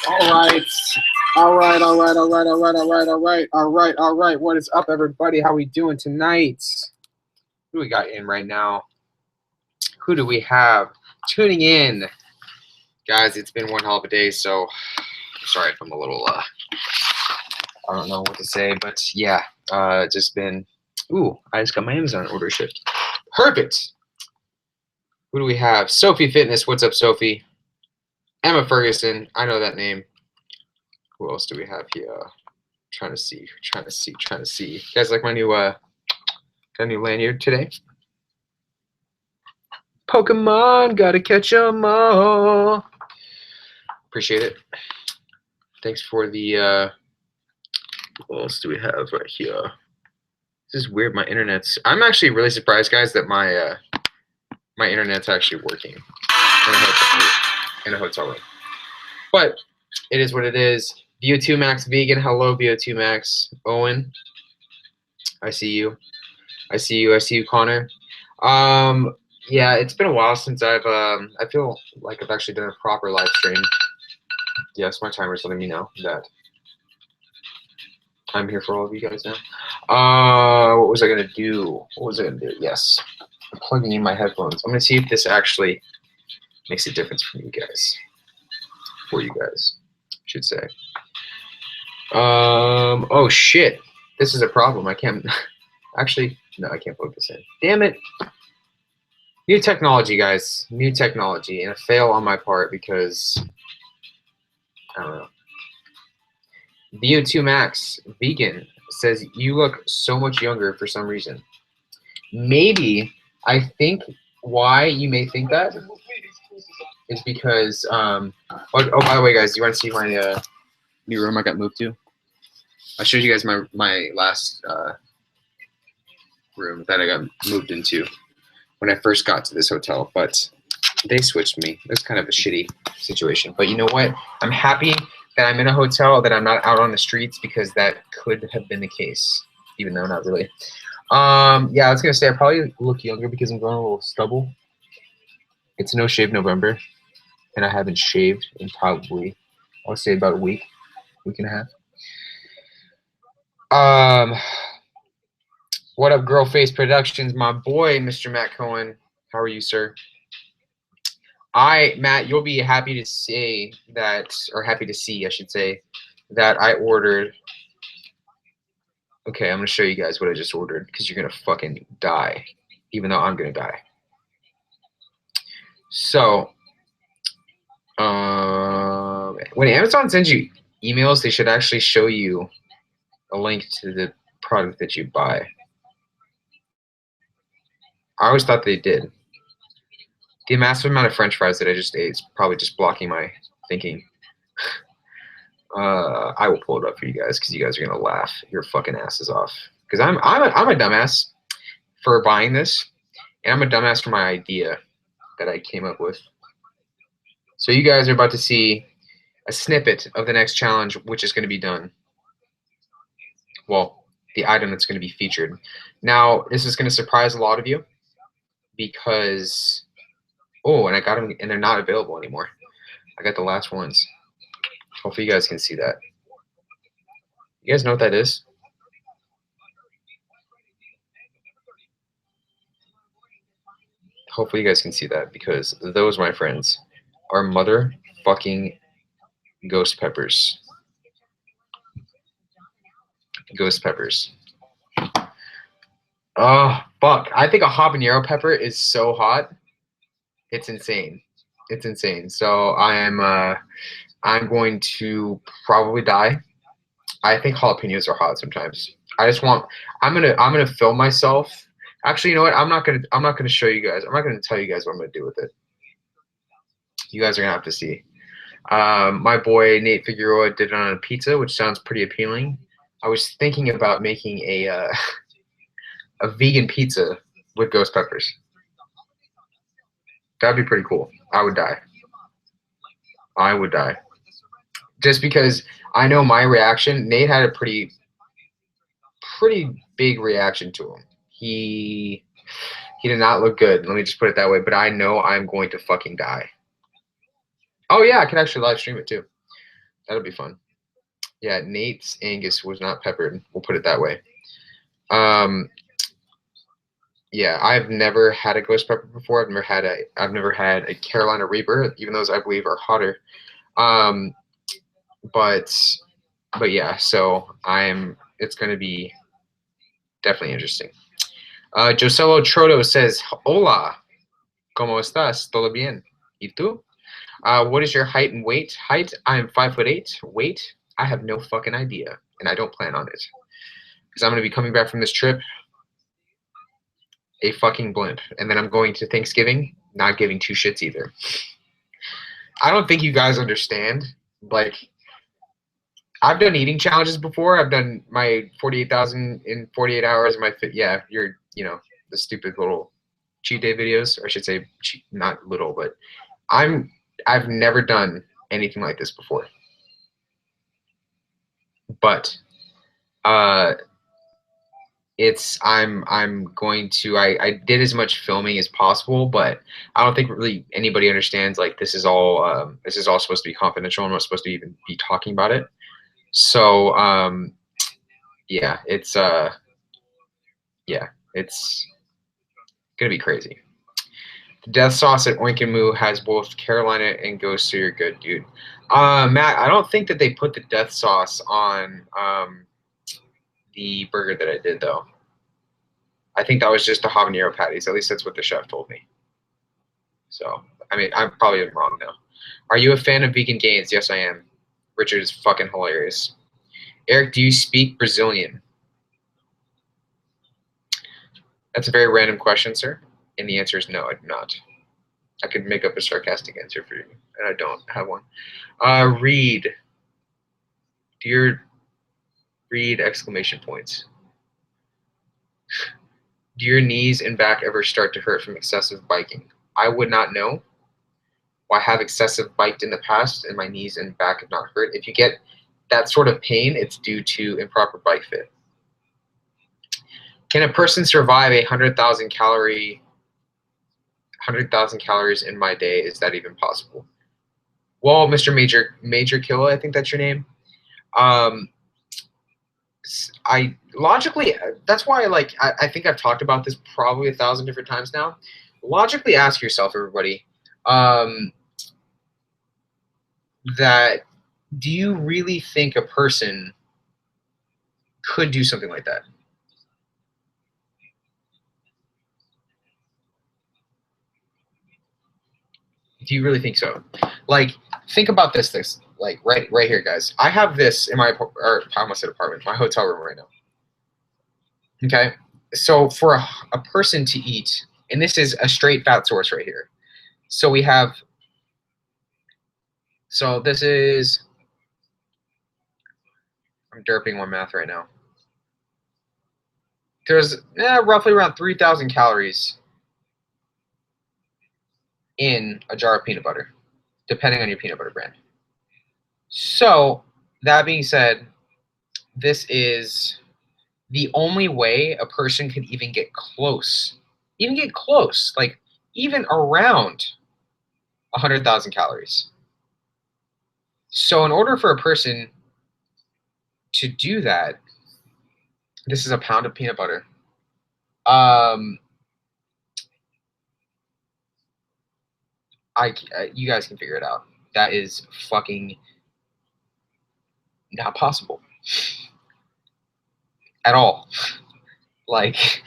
All right. What is up, everybody? How we doing tonight? Who do we got in right now? Who do we have tuning in? Guys, it's been one hell of a day, so sorry if I'm a little, I don't know what to say, but yeah, just been, ooh, I just got my Amazon order shipped. Perfect. Who do we have? Sophie Fitness. What's up, Sophie? Emma Ferguson. I know that name. Who else do we have here? Trying to see. You guys like my new got a new lanyard today? Pokemon, gotta catch 'em all. Appreciate it. Thanks for the what else do we have right here? This is weird, my internet's, I'm actually really surprised, guys, that my my internet's actually working in a hotel room. But it is what it is. BO2 Max Vegan, hello BO2 Max. Owen, I see you. I see you, Connor. Yeah, it's been a while since I've I feel like I've actually done a proper live stream. Yes, my timer's letting me know that I'm here for all of you guys now. What was I gonna do? Yes, I'm plugging in my headphones. I'm gonna see if this actually makes a difference for you guys. I should say. Oh shit, this is a problem. I can't actually. No, I can't plug this in. Damn it. New technology, guys. New technology, and a fail on my part because I don't know. BO2 Max Vegan says you look so much younger for some reason. Maybe I think why you may think that is because oh, by the way, guys, you want to see my new room I got moved to? I showed you guys my last room that I got moved into when I first got to this hotel, but they switched me. It was kind of a shitty situation. But you know what? I'm happy that I'm in a hotel, that I'm not out on the streets, because that could have been the case, even though not really. Yeah, I was gonna say I probably look younger because I'm growing a little stubble. It's No Shave November, and I haven't shaved in probably, I would say, about a week and a half. What up, Girl Face Productions? My boy, Mr. Matt Cohen. How are you, sir? Matt, you'll be happy to say that, or happy to see, I should say, that I ordered. Okay, I'm gonna show you guys what I just ordered because you're gonna fucking die, even though I'm gonna die. So, when Amazon sends you emails, they should actually show you a link to the product that you buy. I always thought they did. The massive amount of French fries that I just ate is probably just blocking my thinking. I will pull it up for you guys because you guys are gonna laugh your fucking asses off. Because I'm a dumbass for buying this, and I'm a dumbass for my idea that I came up with. So you guys are about to see a snippet of the next challenge, which is going to be done. Well, the item that's going to be featured. Now, this is going to surprise a lot of you because, oh, and I got them, and they're not available anymore. I got the last ones. Hopefully you guys can see that. You guys know what that is? Hopefully you guys can see that, because those, my friends, are motherfucking ghost peppers. Ghost peppers. Oh, fuck. I think a habanero pepper is so hot. It's insane. It's insane. So I'm going to probably die. I think jalapenos are hot sometimes. I'm gonna film myself. Actually, you know what? I'm not gonna show you guys. I'm not gonna tell you guys what I'm gonna do with it. You guys are gonna have to see. My boy Nate Figueroa did it on a pizza, which sounds pretty appealing. I was thinking about making a vegan pizza with ghost peppers. That'd be pretty cool. I would die. I would die. Just because I know my reaction. Nate had a pretty big reaction to him. He did not look good. Let me just put it that way. But I know I'm going to fucking die. Oh yeah, I can actually live stream it too. That'll be fun. Yeah, Nate's Angus was not peppered. We'll put it that way. Yeah, I've never had a ghost pepper before. I've never had a Carolina Reaper, even those I believe are hotter. But yeah, so it's going to be definitely interesting. Joselo Troto says, "Hola, ¿cómo estás? ¿Todo bien? ¿Y tú? What is your height and weight? Height, I am 5'8". Weight, I have no fucking idea, and I don't plan on it, because I'm going to be coming back from this trip a fucking blimp, and then I'm going to Thanksgiving, not giving two shits either. I don't think you guys understand. Like, I've done eating challenges before. I've done my 48,000 in 48 hours. Yeah, the stupid little cheat day videos, or I should say, not little, but I've never done anything like this before. But I'm going to I did as much filming as possible, but I don't think really anybody understands, like, this is all supposed to be confidential. I'm not supposed to even be talking about it. So yeah, it's gonna be crazy. The death sauce at Oink and Moo has both Carolina and Ghost, so you're good, dude. Matt, I don't think that they put the death sauce on the burger that I did, though. I think that was just the habanero patties. At least that's what the chef told me. So, I mean, I'm probably wrong now. Are you a fan of Vegan Gains? Yes, I am. Richard is fucking hilarious. Eric, do you speak Brazilian? That's a very random question, sir. And the answer is no, I do not. I could make up a sarcastic answer for you, and I don't have one. Read. Dear Read, exclamation points. Do your knees and back ever start to hurt from excessive biking? I would not know. Well, I have excessive biked in the past, and my knees and back have not hurt. If you get that sort of pain, it's due to improper bike fit. Can a person survive 100,000 calories in my day? Is that even possible? Well, Mr. Major Killa, I think that's your name. I logically, that's why I think I've talked about this probably 1,000 different times now. Logically ask yourself, everybody, that do you really think a person could do something like that? Do you really think so? Like, think about this, like right here, guys. I have this in my I almost said apartment, my hotel room right now. Okay, so for a person to eat, and this is a straight fat source right here. So we have. So this is. I'm derping on math right now. There's roughly around 3,000 calories in a jar of peanut butter, depending on your peanut butter brand. So that being said, this is the only way a person could even get close, like even around 100,000 calories. So in order for a person to do that, this is a pound of peanut butter. You guys can figure it out. That is fucking not possible at all. Like,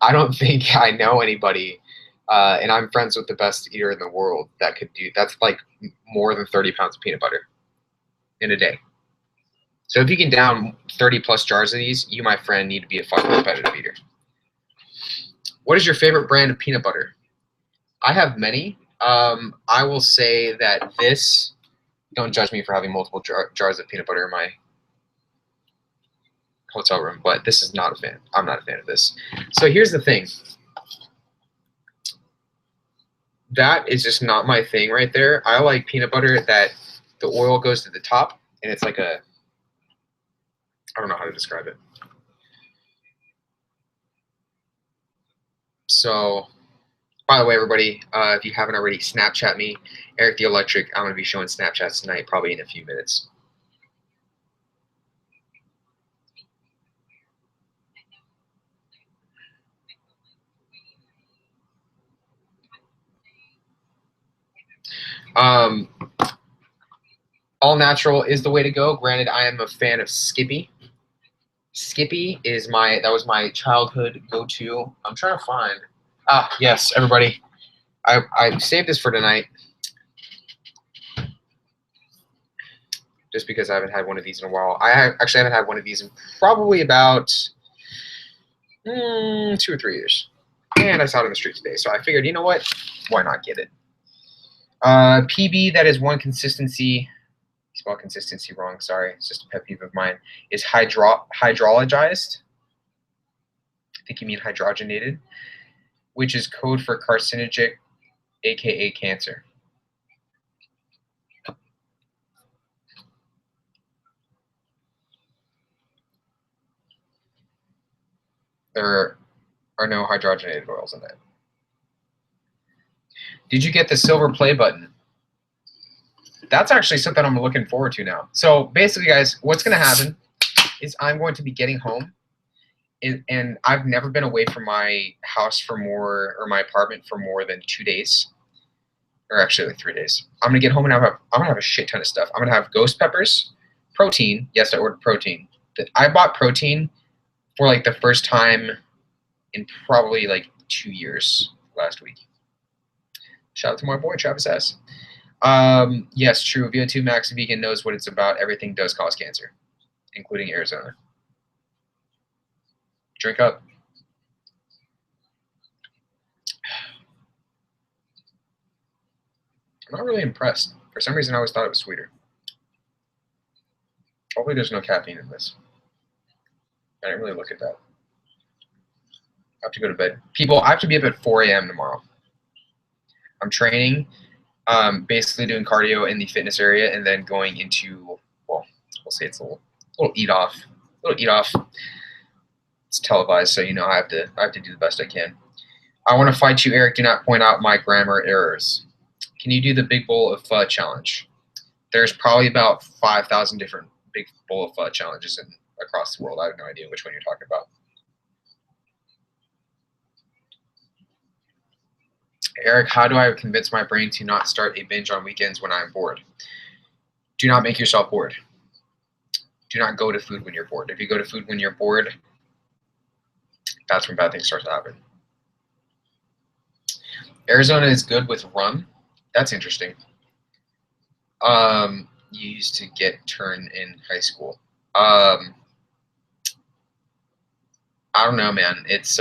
I don't think I know anybody, and I'm friends with the best eater in the world, that could do. That's like more than 30 pounds of peanut butter in a day. So if you can down 30 plus jars of these, you, my friend, need to be a fucking competitive eater. What is your favorite brand of peanut butter? I have many. I will say that this, don't judge me for having multiple jars of peanut butter in my hotel room, but this is not a fan. I'm not a fan of this. So here's the thing. That is just not my thing right there. I like peanut butter that the oil goes to the top, and it's like a, I don't know how to describe it. So, by the way, everybody, if you haven't already, Snapchat me, ErikTheElectric. I'm going to be showing Snapchats tonight, probably in a few minutes. All natural is the way to go. Granted, I am a fan of Skippy. Skippy is that was my childhood go-to. I'm trying to find. Yes, everybody. I saved this for tonight. Just because I haven't had one of these in a while. I actually haven't had one of these in probably about 2 or 3 years. And I saw it in the street today, so I figured, you know what? Why not get it? PB, that is one consistency. Spell consistency wrong, sorry. It's just a pet peeve of mine. Is hydrologized. I think you mean hydrogenated, which is code for carcinogenic, aka cancer. There are no hydrogenated oils in that. Did you get the silver play button? That's actually something I'm looking forward to now. So basically, guys, what's going to happen is I'm going to be getting home, and I've never been away from my house for more, or my apartment for more than 2 days, or actually like 3 days. I'm going to get home and I'm going to have a shit ton of stuff. I'm going to have ghost peppers, protein. Yes, I ordered protein. I bought protein for like the first time in probably like 2 years last week. Shout out to my boy Travis S. Yes, true. VO2 Max Vegan knows what it's about. Everything does cause cancer, including Arizona. Drink up. I'm not really impressed. For some reason, I always thought it was sweeter. Hopefully there's no caffeine in this. I didn't really look at that. I have to go to bed. People, I have to be up at 4 a.m. tomorrow. I'm training, basically doing cardio in the fitness area, and then going into, well, we'll say it's a little eat off. It's televised, so you know I have to do the best I can. I want to fight you, Eric. Do not point out my grammar errors. Can you do the big bowl of pho challenge? There's probably about 5,000 different big bowl of pho challenges across the world. I have no idea which one you're talking about. Eric, how do I convince my brain to not start a binge on weekends when I'm bored? Do not make yourself bored. Do not go to food when you're bored. If you go to food when you're bored, that's when bad things start to happen. Arizona is good with rum. That's interesting. You used to get turned in high school. I don't know, man. It's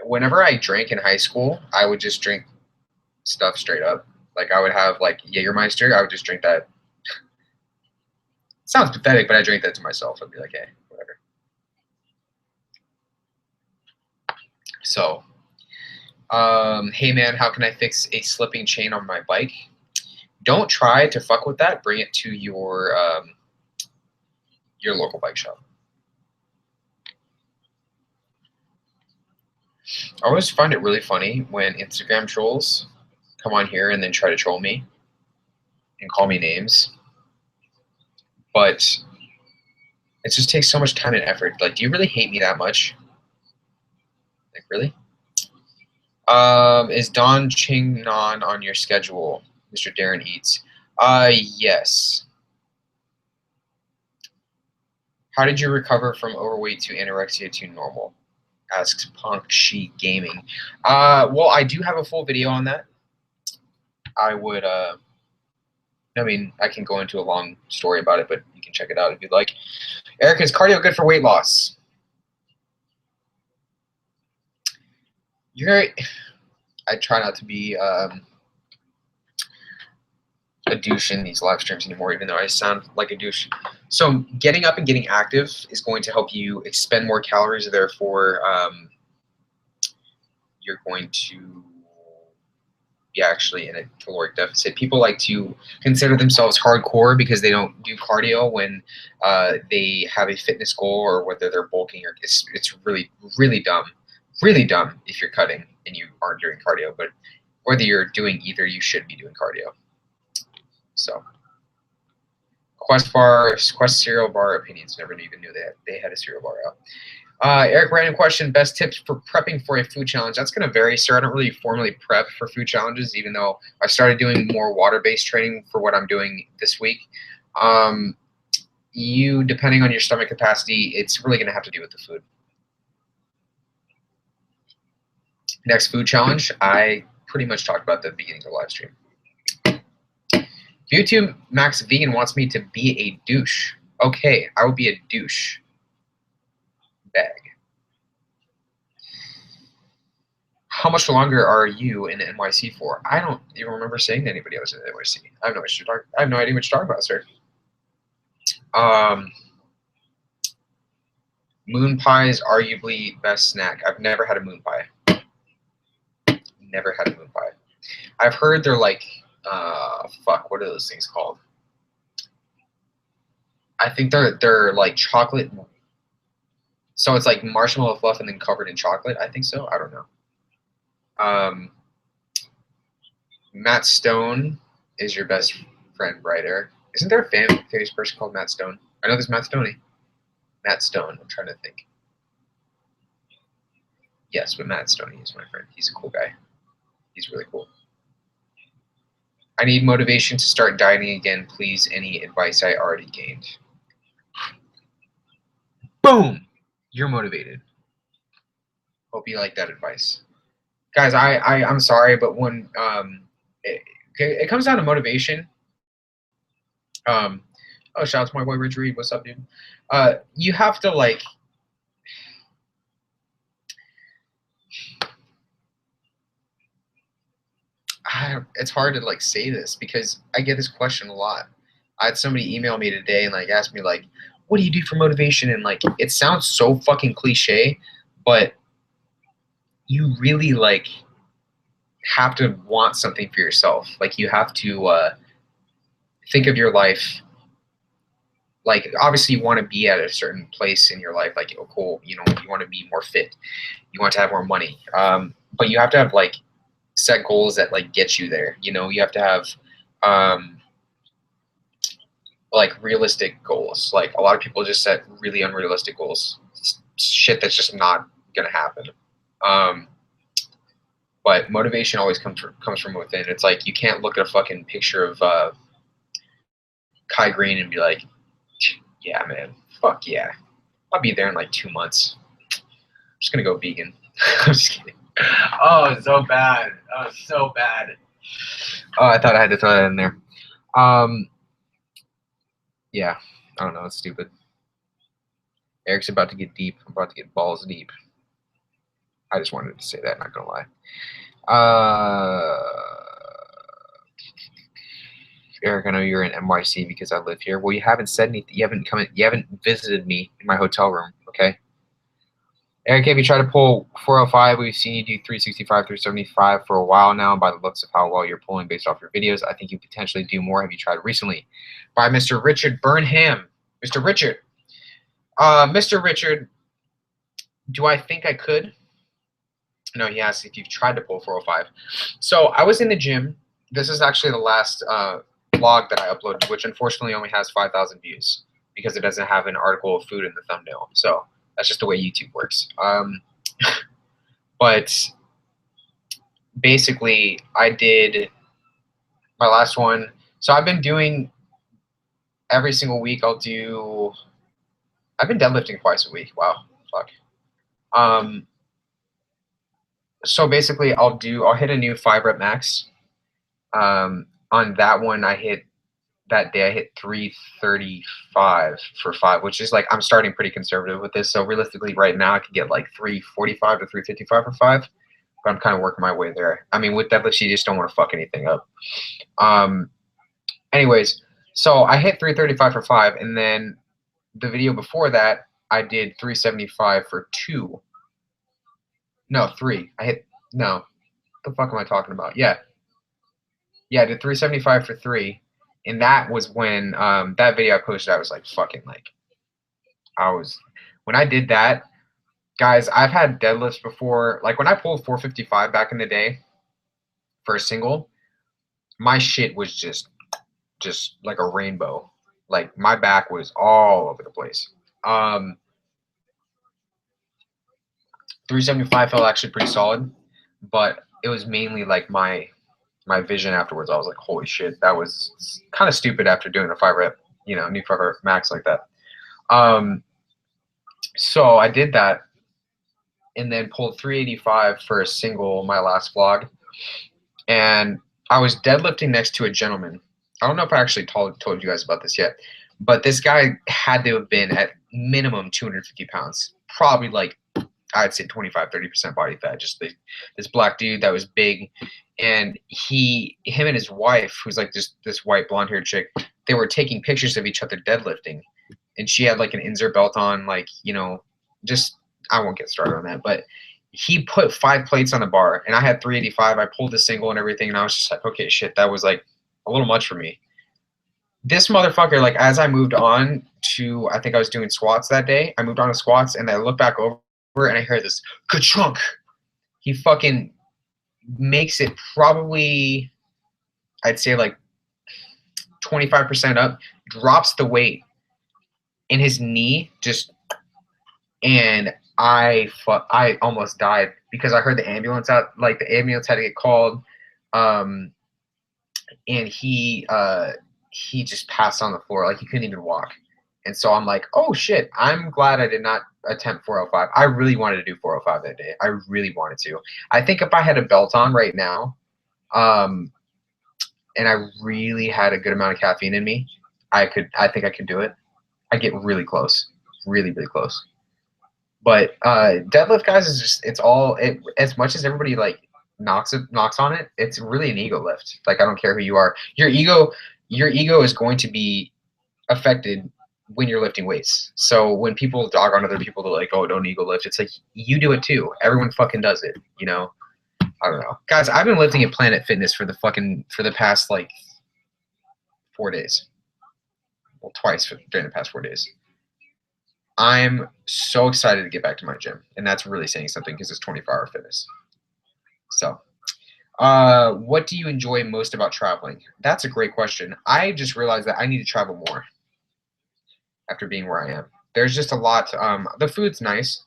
whenever I drank in high school, I would just drink stuff straight up. Like I would have like Jägermeister. I would just drink that. Sounds pathetic, but I drink that to myself. I'd be like, hey, whatever. So, hey man, how can I fix a slipping chain on my bike? Don't try to fuck with that. Bring it to your local bike shop. I always find it really funny when Instagram trolls come on here and then try to troll me and call me names. But it just takes so much time and effort. Like, do you really hate me that much? Like, really? Is Don Ching Non on your schedule, Mr. Darren Eats? Yes. How did you recover from overweight to anorexia to normal? Asks Punk Sheet Gaming. Well, I do have a full video on that. I would, I mean, I can go into a long story about it, but you can check it out if you'd like. Eric, is cardio good for weight loss? I try not to be a douche in these live streams anymore, even though I sound like a douche. So getting up and getting active is going to help you expend more calories, therefore you're going to be actually in a caloric deficit. People like to consider themselves hardcore because they don't do cardio when they have a fitness goal, or whether they're bulking, or it's really, really dumb. Really dumb if you're cutting and you aren't doing cardio, but whether you're doing either, you should be doing cardio. So, Quest cereal bar opinions. Never even knew they had a cereal bar out. Eric, random question. Best tips for prepping for a food challenge? That's going to vary, sir. I don't really formally prep for food challenges, even though I started doing more water-based training for what I'm doing this week. Depending on your stomach capacity, it's really going to have to do with the food. Next food challenge, I pretty much talked about at the beginning of the live stream. YouTube Max Vegan wants me to be a douche. Okay, I will be a douche bag. How much longer are you in NYC for? I don't even remember saying to anybody I was in NYC. I have no idea what you're talking about, sir. Moon pie is arguably best snack. I've never had a moon pie. Never had a moon pie. I've heard they're like, fuck, what are those things called? I think they're like chocolate. So it's like marshmallow fluff and then covered in chocolate. I think so. I don't know. Matt Stone is your best friend, right, Eric? Isn't there a famous person called Matt Stone? I know there's Matt Stoney. Matt Stone. I'm trying to think. Yes, but Matt Stoney is my friend. He's a cool guy. He's really cool. I need motivation to start dieting again. Please, any advice I already gained. Boom! You're motivated. Hope you like that advice. Guys, I'm sorry, but when it comes down to motivation. Oh, shout out to my boy Rich Reed. What's up, dude? You have to like. It's hard to like say this because I get this question a lot. I had somebody email me today and like ask me like, "What do you do for motivation?" And like, it sounds so fucking cliche, but you really like have to want something for yourself. Like you have to think of your life. Like obviously you want to be at a certain place in your life. Like, oh, cool, you know, you want to be more fit, you want to have more money, but you have to have like set goals that like get you there. You know, you have to have like realistic goals. Like a lot of people just set really unrealistic goals. It's shit that's just not gonna happen. But motivation always comes from within. It's like you can't look at a fucking picture of Kai Green and be like, yeah, man, fuck yeah, I'll be there in like 2 months. I'm just gonna go vegan. I'm just kidding. Oh, it's so bad. Oh, so bad. Oh, I thought I had to throw that in there. Yeah, I don't know. It's stupid. Eric's about to get deep. I'm about to get balls deep. I just wanted to say that. Not gonna lie. Eric, I know you're in NYC because I live here. Well, you haven't said anything. You haven't come in. You haven't visited me in my hotel room. Okay. Eric, have you tried to pull 405? We've seen you do 365, 375 for a while now. By the looks of how well you're pulling based off your videos, I think you potentially do more. Have you tried recently? By Mr. Richard Burnham. Mr. Richard. Mr. Richard, do I think I could? No, he asked if you've tried to pull 405. So I was in the gym. This is actually the last vlog that I uploaded, which unfortunately only has 5,000 views because it doesn't have an article of food in the thumbnail. So that's just the way YouTube works. But basically, I did my last one. So I've been doing every single week. I've been deadlifting twice a week. Wow, fuck. So basically, I'll hit a new 5-rep max. On that one, that day I hit 335 for 5, which is like I'm starting pretty conservative with this. So realistically, right now I could get like 345 to 355 for 5, but I'm kind of working my way there. I mean, with deadlifts, you just don't want to fuck anything up. Anyways, so I hit 335 for 5, and then the video before that I did 375 for 2. No, 3. No. What the fuck am I talking about? Yeah, I did 375 for 3. And that was when that video I posted, I was like fucking like, when I did that, guys, I've had deadlifts before. Like when I pulled 455 back in the day for a single, my shit was just like a rainbow. Like my back was all over the place. 375 felt actually pretty solid, but it was mainly like my vision afterwards. I was like, holy shit, that was kind of stupid after doing a 5 rep, you know, new 5 rep max like that. So I did that and then pulled 385 for a single my last vlog. And I was deadlifting next to a gentleman. I don't know if I actually told you guys about this yet, but this guy had to have been at minimum 250 pounds, probably like, I'd say 25–30% body fat. Just this black dude that was big, and him and his wife, who's like this white blonde haired chick, they were taking pictures of each other deadlifting, and she had like an insert belt on, like, you know, just, I won't get started on that, but he put 5 plates on the bar, and I had 385. I pulled the single and everything, and I was just like, okay, shit, that was like a little much for me. This motherfucker, like, as I moved on to, I think I was doing squats that day, I moved on to squats, and I look back over and I hear this ka-chunk. He fucking makes it probably, I'd say like 25% up, drops the weight in his knee, just, and I almost died because I heard the ambulance out, like the ambulance had to get called, and he just passed on the floor, like he couldn't even walk. And so I'm like, oh shit, I'm glad I did not attempt 405. I really wanted to do 405 that day. I really wanted to. I think if I had a belt on right now, and I really had a good amount of caffeine in me, I think I could do it. I'd get really close. Really, really close. But deadlift, guys, is just, it's all, as much as everybody like knocks on it, it's really an ego lift. Like, I don't care who you are. Your ego is going to be affected when you're lifting weights. So when people dog on other people, they're like, oh, don't ego lift. It's like, you do it too. Everyone fucking does it, you know? I don't know. Guys, I've been lifting at Planet Fitness for the past like 4 days. Well, twice during the past 4 days. I'm so excited to get back to my gym, and that's really saying something because it's 24-hour fitness. So, what do you enjoy most about traveling? That's a great question. I just realized that I need to travel more after being where I am. There's just a lot. The food's nice.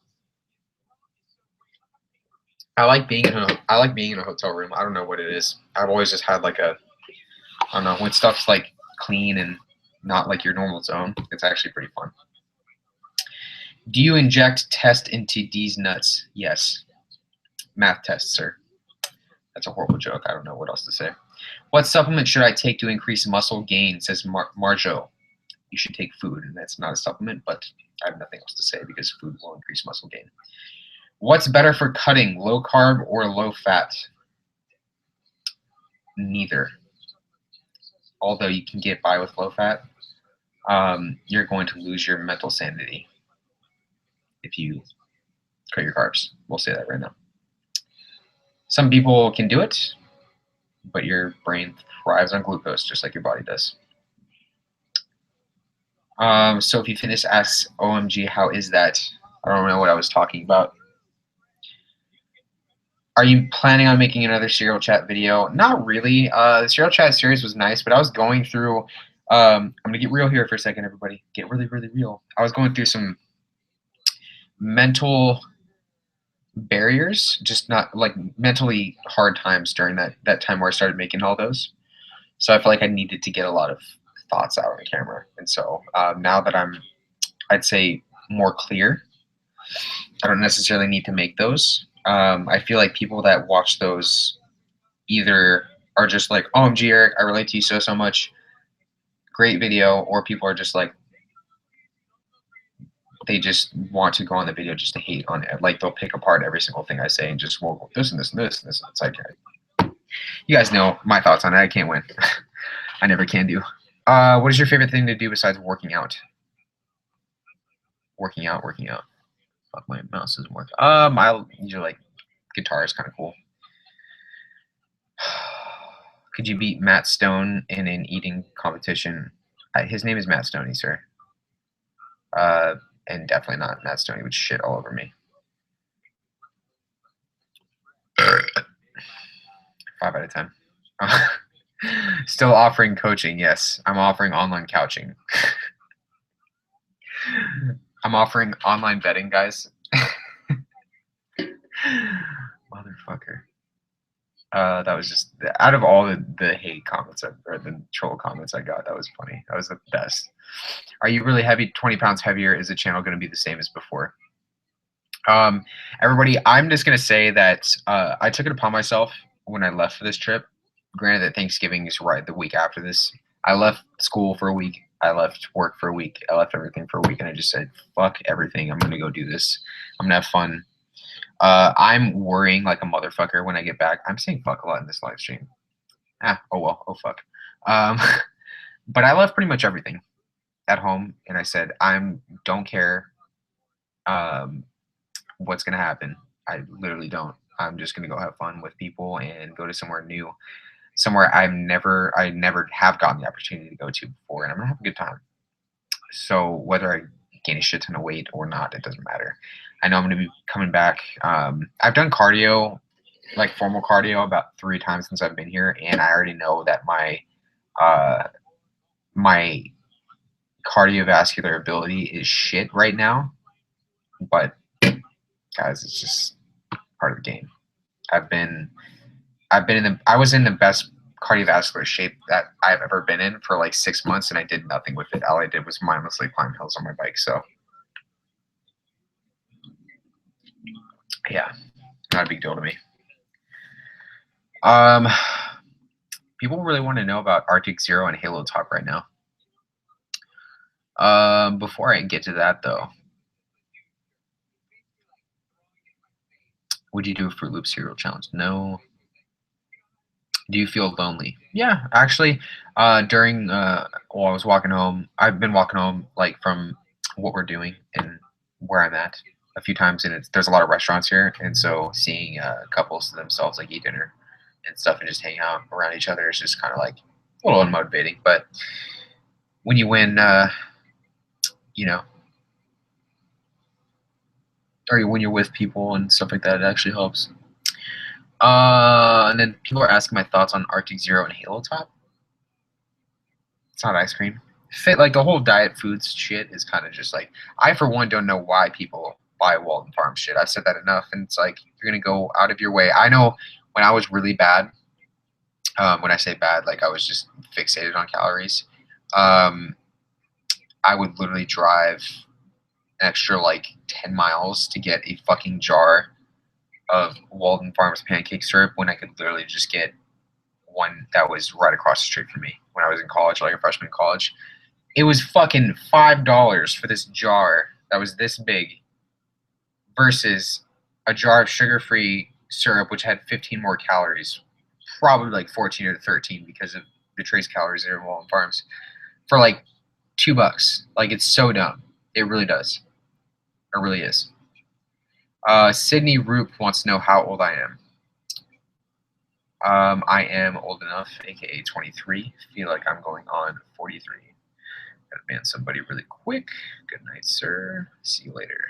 I like being in a hotel room. I don't know what it is. I've always just had like a, I don't know, when stuff's like clean and not like your normal zone, it's actually pretty fun. Do you inject test into D's nuts? Yes. Math test, sir. That's a horrible joke. I don't know what else to say. What supplement should I take to increase muscle gain, says Marjo. You should take food, and that's not a supplement, but I have nothing else to say because food will increase muscle gain. What's better for cutting, low carb or low fat? Neither. Although you can get by with low fat, you're going to lose your mental sanity if you cut your carbs. We'll say that right now. Some people can do it, but your brain thrives on glucose just like your body does. So if you finish asks, OMG, how is that? I don't know what I was talking about. Are you planning on making another serial chat video? Not really. The serial chat series was nice, but I was going through, I'm going to get real here for a second, everybody. Get really, really real. I was going through some mental barriers, just not like mentally hard times during that time where I started making all those. So I feel like I needed to get a lot of thoughts out on camera. And so now that I'm, I'd say, more clear, I don't necessarily need to make those. I feel like people that watch those either are just like, OMG, Eric, I relate to you so much. Great video. Or people are just like, they just want to go on the video just to hate on it. Like, they'll pick apart every single thing I say and just, well, this and this and this and this. It's like, you guys know my thoughts on it. I can't win. I never can do. What is your favorite thing to do besides working out? Working out. Fuck, my mouse doesn't work. I usually like guitar is kind of cool. Could you beat Matt Stone in an eating competition? His name is Matt Stoney, sir. And definitely not Matt Stoney would shit all over me. 5 out of 10. Still offering coaching, yes. I'm offering online couching. I'm offering online betting, guys. Motherfucker. That was just out of all the hate comments or the troll comments I got. That was funny. That was the best. Are you really heavy? 20 pounds heavier? Is the channel going to be the same as before? Everybody, I'm just going to say that I took it upon myself when I left for this trip. Granted that Thanksgiving is right the week after this. I left school for a week. I left work for a week. I left everything for a week, and I just said, fuck everything. I'm going to go do this. I'm going to have fun. I'm worrying like a motherfucker when I get back. I'm saying fuck a lot in this live stream. Oh well. Oh fuck. But I left pretty much everything at home, and I said, don't care what's gonna happen. I literally don't. I'm just gonna go have fun with people and go to somewhere new, somewhere I never have gotten the opportunity to go to before, and I'm gonna have a good time. So whether I gain a shit ton of weight or not, it doesn't matter. I know I'm gonna be coming back. I've done cardio, like formal cardio, about 3 times since I've been here, and I already know that my my cardiovascular ability is shit right now. But guys, it's just part of the game. I was in the best cardiovascular shape that I've ever been in for like 6 months, and I did nothing with it. All I did was mindlessly climb hills on my bike. So yeah, not a big deal to me. People really want to know about Arctic Zero and Halo Top right now. Before I get to that though, would you do a Fruit Loop cereal challenge? No. Do you feel lonely? Yeah, actually, during while I was walking home, I've been walking home like from what we're doing and where I'm at a few times, and there's a lot of restaurants here, and so seeing couples themselves like eat dinner and stuff and just hang out around each other is just kind of like a little unmotivating. But when you win, you know, or when you're with people and stuff like that, it actually helps. And then people are asking my thoughts on Arctic Zero and Halo Top. It's not ice cream. Like the whole diet foods shit is kind of just like, I for one don't know why people buy Walton Farm shit. I've said that enough, and it's like you're gonna go out of your way. I know when I was really bad, when I say bad, like I was just fixated on calories. I would literally drive an extra like 10 miles to get a fucking jar of Walden Farms pancake syrup when I could literally just get one that was right across the street from me when I was in college, like a freshman in college. It was fucking $5 for this jar that was this big versus a jar of sugar-free syrup which had 15 more calories, probably like 14 or 13 because of the trace calories that are in Walden Farms, for like $2. Like, it's so dumb. It really does. It really is. Sydney Roop wants to know how old I am. I am old enough, aka 23. Feel like I'm going on 43. Gotta ban somebody really quick. Good night, sir. See you later.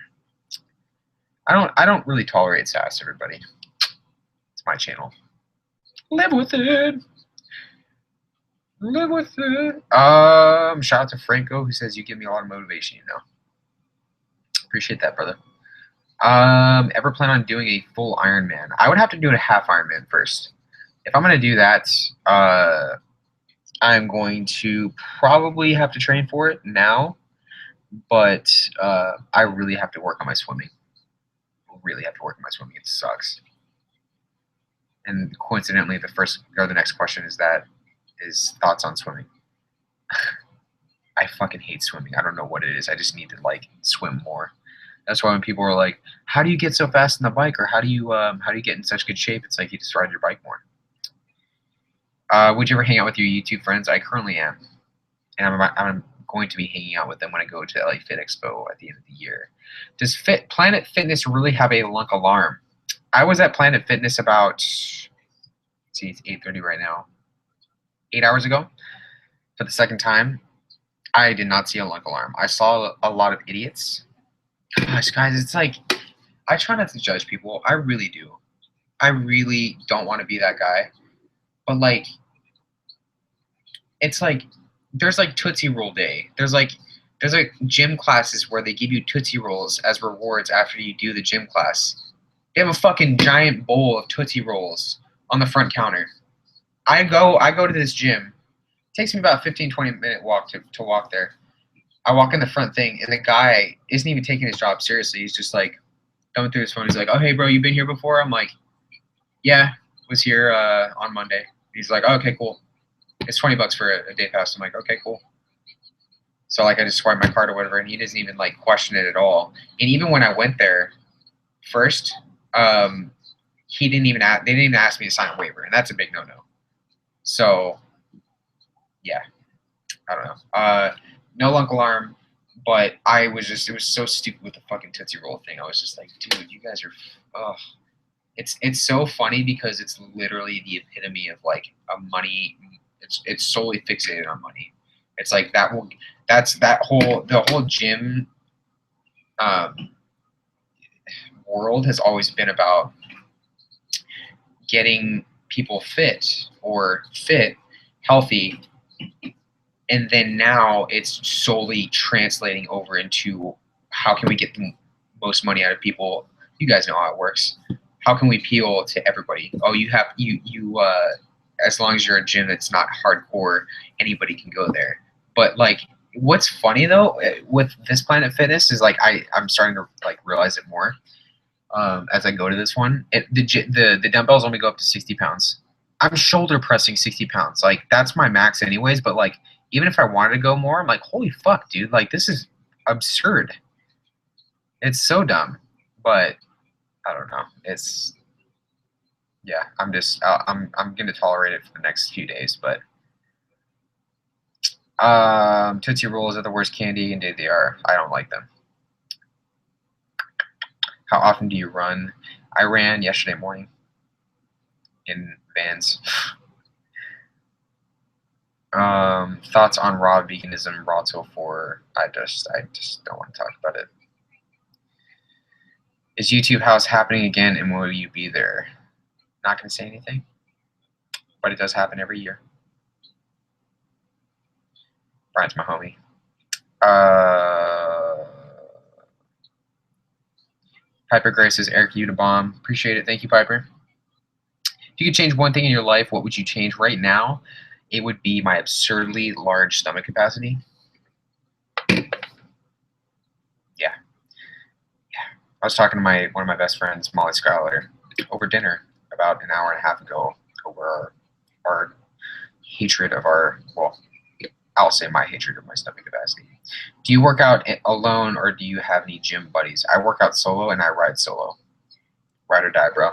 I don't really tolerate sass, everybody. It's my channel. Live with it. Live with it. Shout out to Franco who says you give me a lot of motivation, you know. Appreciate that, brother. Ever plan on doing a full Ironman? I would have to do a half Ironman first. If I'm gonna do that, I'm going to probably have to train for it now, but I really have to work on my swimming. Really have to work on my swimming. It sucks. And coincidentally, the next question is thoughts on swimming. I fucking hate swimming. I don't know what it is. I just need to like swim more. That's why when people are like, "How do you get so fast on the bike?" or "How do you get in such good shape?" It's like you just ride your bike more. Would you ever hang out with your YouTube friends? I currently am, and I'm going to be hanging out with them when I go to LA Fit Expo at the end of the year. Does Planet Fitness really have a lunk alarm? I was at Planet Fitness about, see, it's 8:30 right now, 8 hours ago for the second time. I did not see a lunk alarm. I saw a lot of idiots. Gosh, guys, it's like, I try not to judge people. I really do. I really don't want to be that guy. But like, it's like, there's like Tootsie Roll Day. There's like gym classes where they give you Tootsie Rolls as rewards after you do the gym class. They have a fucking giant bowl of Tootsie Rolls on the front counter. I go to this gym. It takes me about 15-20 minute walk to walk there. I walk in the front thing, and the guy isn't even taking his job seriously. He's just like going through his phone. He's like, "Oh, hey, bro, you been here before?" I'm like, "Yeah, was here on Monday." He's like, oh, "Okay, cool. It's $20 for a day pass." I'm like, "Okay, cool." So like I just swipe my card or whatever, and he doesn't even like question it at all. And even when I went there first, he didn't even they didn't even ask me to sign a waiver, and that's a big no-no. So yeah, I don't know. No lunk alarm, but it was so stupid with the fucking Tootsie Roll thing. I was just like, dude, you guys are, ugh. It's so funny because it's literally the epitome of like a money. It's solely fixated on money. It's like the whole gym world has always been about getting people fit, healthy, and then now it's solely translating over into how can we get the most money out of people. You guys know how it works. How can we appeal to everybody? Oh, as long as you're a gym that's not hardcore, anybody can go there. But like, what's funny though with this Planet Fitness is like I'm starting to like realize it more as I go to this one. The dumbbells only go up to 60 pounds. I'm shoulder pressing 60 pounds. Like that's my max anyways. But like even if I wanted to go more, I'm like, holy fuck, dude! Like this is absurd. It's so dumb. But I don't know. Yeah. I'm gonna tolerate it for the next few days. But Tootsie Rolls are the worst candy. Indeed they are. I don't like them. How often do you run? I ran yesterday morning in Vans. Thoughts on raw veganism, raw till 4. I just don't want to talk about it. Is YouTube House happening again, and will you be there? Not gonna say anything, but it does happen every year. Brian's my homie. Piper Grace says, Eric, you to bomb. Appreciate it. Thank you, Piper. If you could change one thing in your life, what would you change right now? It would be my absurdly large stomach capacity. Yeah. I was talking to one of my best friends, Molly Schuyler, over dinner about an hour and a half ago over our hatred of I'll say my hatred of my stomach capacity. Do you work out alone or do you have any gym buddies? I work out solo and I ride solo. Ride or die, bro.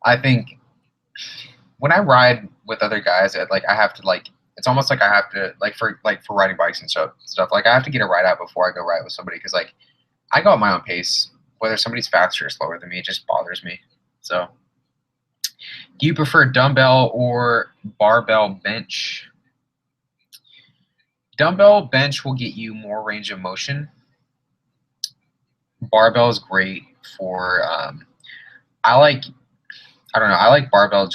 I think when I ride with other guys, I have to it's almost like I have to for riding bikes and stuff. Like I have to get a ride out before I go ride with somebody because like I go at my own pace. Whether somebody's faster or slower than me, it just bothers me. So, do you prefer dumbbell or barbell bench? Dumbbell bench will get you more range of motion. Barbell is great for I like barbell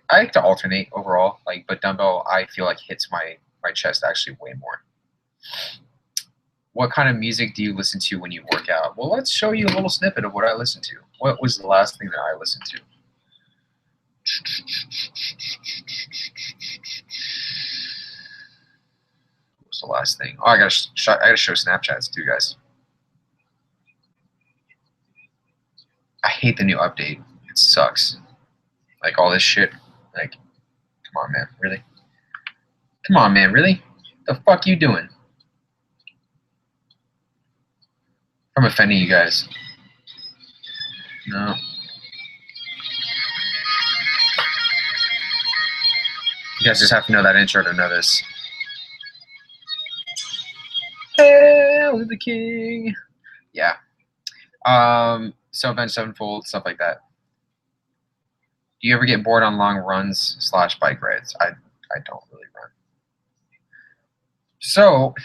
I like to alternate overall, but dumbbell I feel like hits my chest actually way more. What kind of music do you listen to when you work out? Well, let's show you a little snippet of what I listen to. What was the last thing that I listened to? What was the last thing? Oh, I gotta show Snapchats too, guys. I hate the new update. It sucks. Like all this shit. Like, come on, man, really? Come on, man, really? The fuck you doing? I'm offending you guys. No. You guys just have to know that intro to know this. Hail to the king. Yeah. So Avenged Sevenfold, stuff like that. Do you ever get bored on long runs / bike rides? I don't really run. So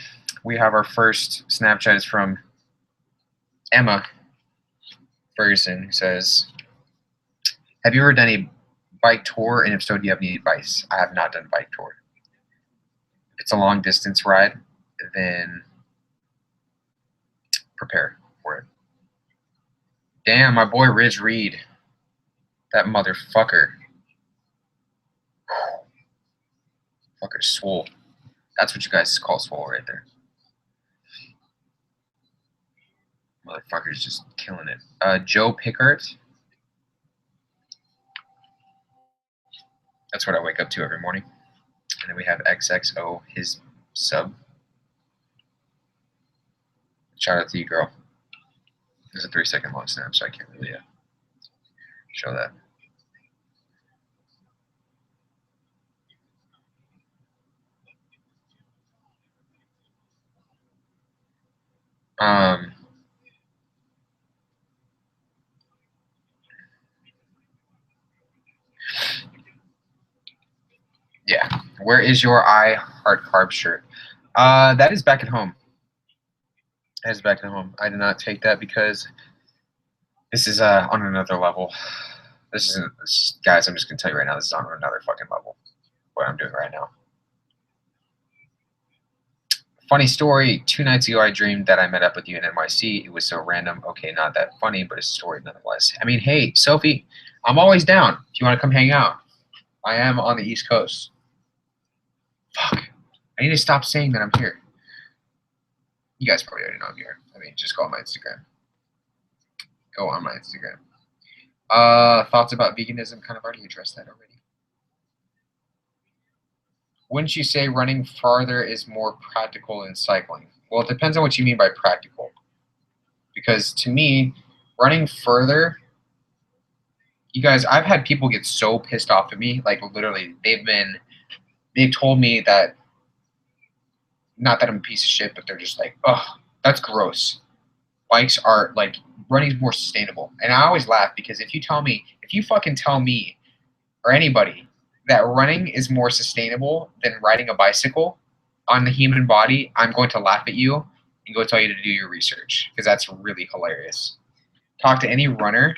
we have our first Snapchat is from Emma Ferguson, who says, have you ever done a bike tour? And if so, do you have any advice? I have not done a bike tour. If it's a long distance ride, then prepare for it. Damn, my boy Riz Reed. That motherfucker. Fucker swole. That's what you guys call swole right there. Motherfucker's just killing it. Joe Pickard. That's what I wake up to every morning. And then we have XXO, his sub. Shout out to you, girl. This is a 3-second long snap, so I can't really show that. Yeah. Where is your I Heart Carb shirt? That is back at home. That is back at home. I did not take that because this is on another level. Guys, I'm just gonna tell you right now, this is on another fucking level. What I'm doing right now. Funny story, 2 nights ago I dreamed that I met up with you in NYC. It was so random. Okay, not that funny, but a story nonetheless. I mean, hey, Sophie, I'm always down if you want to come hang out. I am on the East Coast. Fuck. I need to stop saying that I'm here. You guys probably already know I'm here. I mean, just go on my Instagram. Go on my Instagram. Thoughts about veganism? Kind of already addressed that already. Wouldn't you say running farther is more practical than cycling? Well, it depends on what you mean by practical. Because to me, running further, you guys, I've had people get so pissed off at me. Like, literally, they've told me that, not that I'm a piece of shit, but they're just like, oh, that's gross. Bikes are, like, running is more sustainable. And I always laugh because if you fucking tell me or anybody that running is more sustainable than riding a bicycle on the human body, I'm going to laugh at you and go tell you to do your research because that's really hilarious. Talk to any runner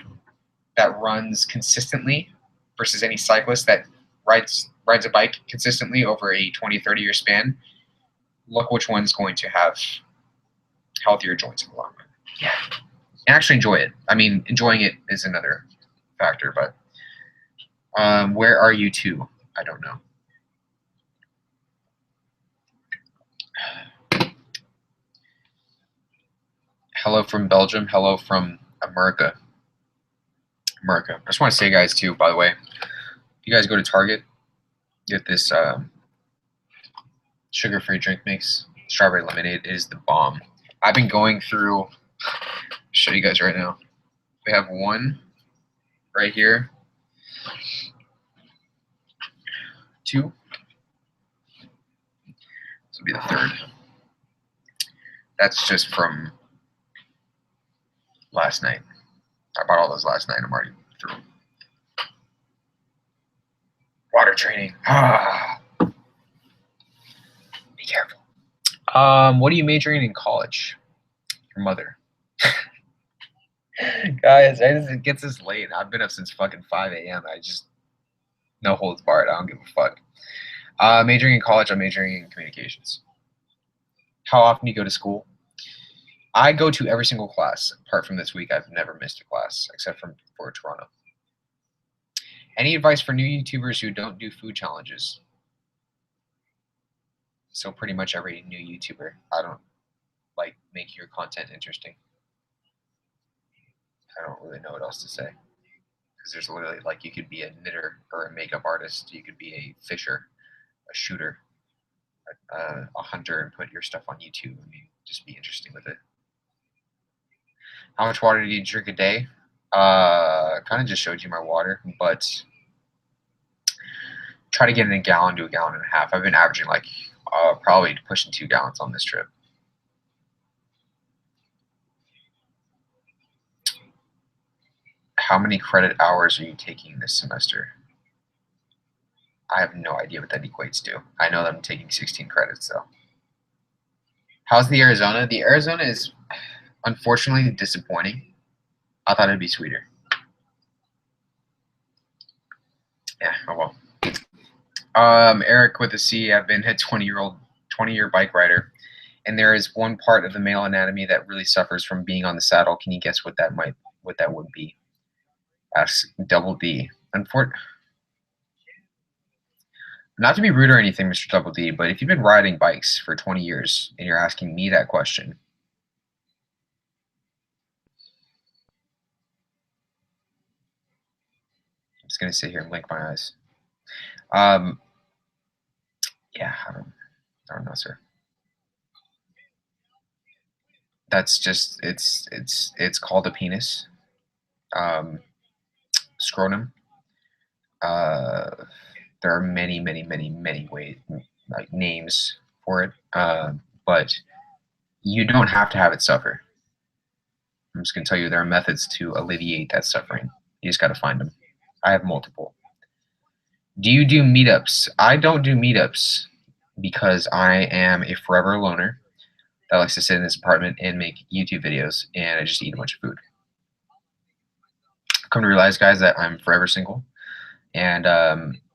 that runs consistently versus any cyclist that rides a bike consistently over a 20, 30-year span. Look which one's going to have healthier joints in the long run. Yeah. And actually enjoy it. I mean, enjoying it is another factor, but where are you two? I don't know. Hello from Belgium. Hello from America. I just want to say, guys, too, by the way, if you guys go to Target, get this sugar-free drink mix. Strawberry lemonade is the bomb. I've been going through, I'll show you guys right now. We have one right here. 2. This will be the 3rd. That's just from last night. I bought all those last night. I'm already through. Water training. Be careful. What are you majoring in college? Your mother. Guys, it gets this late. I've been up since fucking 5 a.m. I just, no holds barred. I don't give a fuck. Majoring in college, I'm majoring in communications. How often do you go to school? I go to every single class. Apart from this week, I've never missed a class, except for Toronto. Any advice for new YouTubers who don't do food challenges? So pretty much every new YouTuber. I don't, like, make your content interesting. I don't really know what else to say. Because there's literally, like, you could be a knitter or a makeup artist. You could be a fisher, a shooter, a hunter, and put your stuff on YouTube. I mean, just be interesting with it. How much water do you drink a day? Kind of just showed you my water, but try to get in a gallon to a gallon and a half. I've been averaging like probably pushing 2 gallons on this trip. How many credit hours are you taking this semester? I have no idea what that equates to. I know that I'm taking 16 credits though. How's the Arizona? The Arizona is unfortunately disappointing. I thought it'd be sweeter. Yeah, oh well. Erik with a C. I've been a 20-year bike rider. and there is one part of the male anatomy that really suffers from being on the saddle. Can you guess what that would be? Asks Double D. Not to be rude or anything, Mr. Double D, but if you've been riding bikes for 20 years and you're asking me that question, I'm just gonna sit here and blink my eyes. Yeah, I don't know, sir. That's just it's called a penis. Scrotum. There are many ways, like names for it, but you don't have to have it suffer. I'm just gonna tell you there are methods to alleviate that suffering. You just gotta find them. I have multiple. Do you do meetups? I don't do meetups because I am a forever loner that likes to sit in this apartment and make YouTube videos, and I just eat a bunch of food. I've come to realize, guys, that I'm forever single, and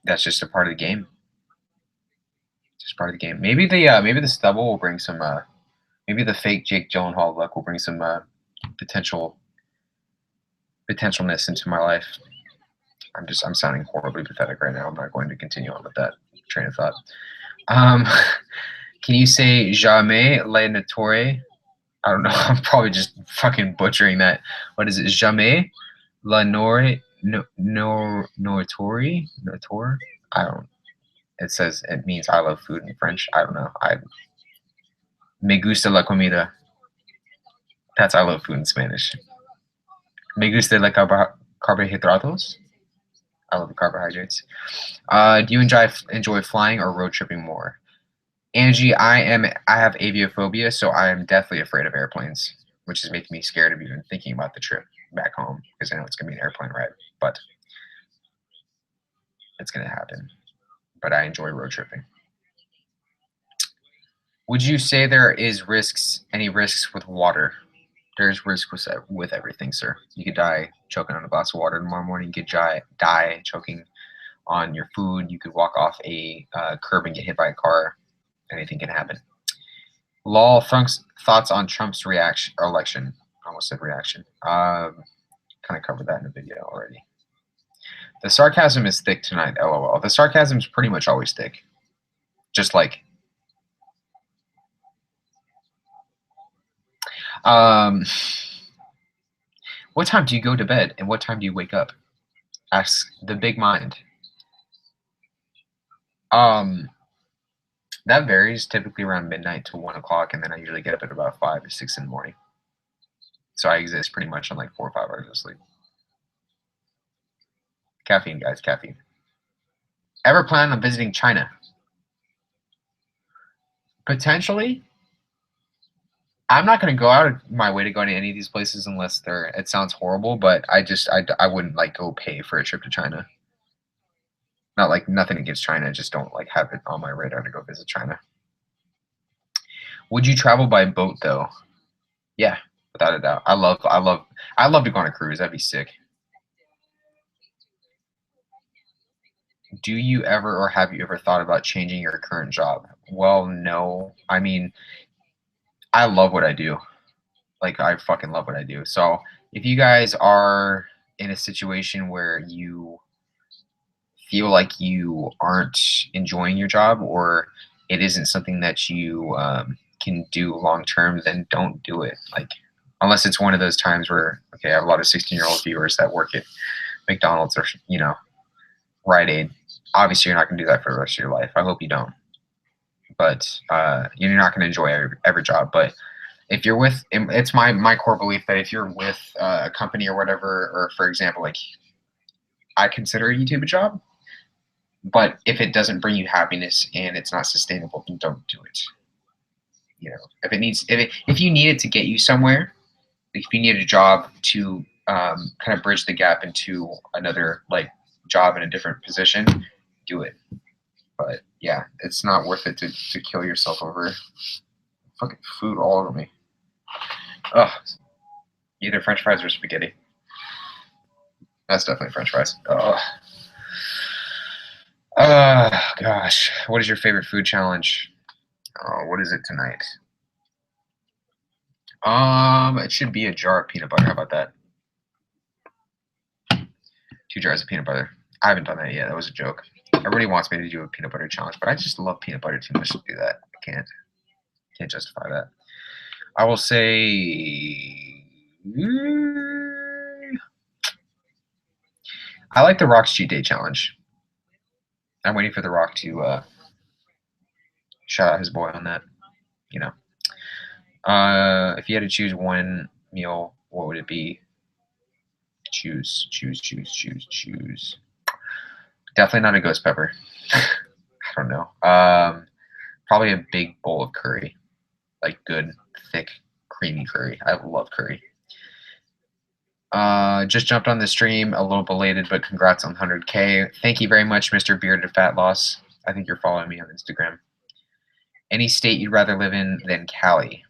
that's just a part of the game. Just part of the game. Maybe the stubble will bring some. Maybe the fake Jake Gyllenhaal look will bring some potentialness into my life. I'm sounding horribly pathetic right now. I'm not going to continue on with that train of thought. Can you say jamais le notoire? I don't know. I'm probably just fucking butchering that. What is it? Jamais la notoire? Notoire? I don't. It says it means I love food in French. I don't know. Me gusta la comida. That's I love food in Spanish. Me gusta la carbohidratos. I love the carbohydrates. Do you enjoy flying or road tripping more? Angie, I have aviophobia, so I am deathly afraid of airplanes, which is making me scared of even thinking about the trip back home because I know it's gonna be an airplane ride, but it's gonna happen. But I enjoy road tripping. Would you say there is any risks with water? There's risk with everything, sir. You could die choking on a glass of water tomorrow morning. You could die choking on your food. You could walk off a curb and get hit by a car. Anything can happen. Lol, thoughts on Trump's election? I almost said reaction. Kind of covered that in the video already. The sarcasm is thick tonight, LOL. The sarcasm is pretty much always thick. Just like... what time do you go to bed and what time do you wake up? Asks the big mind. That varies, typically around midnight to 1 o'clock, and then I usually get up at about 5 or 6 in the morning. So I exist pretty much on like 4 or 5 hours of sleep. Caffeine, guys, caffeine. Ever plan on visiting China? Potentially. I'm not going to go out of my way to go to any of these places unless it sounds horrible, but I wouldn't like go pay for a trip to China. Not like nothing against China, just don't like have it on my radar to go visit China. Would you travel by boat though? Yeah, without a doubt. I love to go on a cruise. That'd be sick. Do you ever or have you ever thought about changing your current job? Well, no. I mean, I love what I do. Like, I fucking love what I do. So if you guys are in a situation where you feel like you aren't enjoying your job or it isn't something that you can do long term, then don't do it. Like, unless it's one of those times where, okay, I have a lot of 16-year-old viewers that work at McDonald's or, you know, Rite Aid. Obviously, you're not going to do that for the rest of your life. I hope you don't. But you're not going to enjoy every job. But if you're with, it's my core belief that if you're with a company or whatever, or for example, like I consider a YouTube a job, but if it doesn't bring you happiness and it's not sustainable, then don't do it. You know, if you need it to get you somewhere, like if you need a job to kind of bridge the gap into another like job in a different position, do it. But yeah, it's not worth it to kill yourself over fucking food all over me. Ugh. Either French fries or spaghetti. That's definitely French fries. Ugh. Gosh. What is your favorite food challenge? Oh, what is it tonight? It should be a jar of peanut butter. How about that? 2 jars of peanut butter. I haven't done that yet. That was a joke. Everybody wants me to do a peanut butter challenge, but I just love peanut butter too much to do that. I can't justify that. I will say I like the Rock's cheat day challenge. I'm waiting for the Rock to shout out his boy on that. You know, if you had to choose one meal, what would it be? Choose. Definitely not a ghost pepper. I don't know. Probably a big bowl of curry, like good, thick, creamy curry. I love curry. Just jumped on the stream, a little belated, but congrats on 100K. Thank you very much, Mr. Bearded Fat Loss. I think you're following me on Instagram. Any state you'd rather live in than Cali?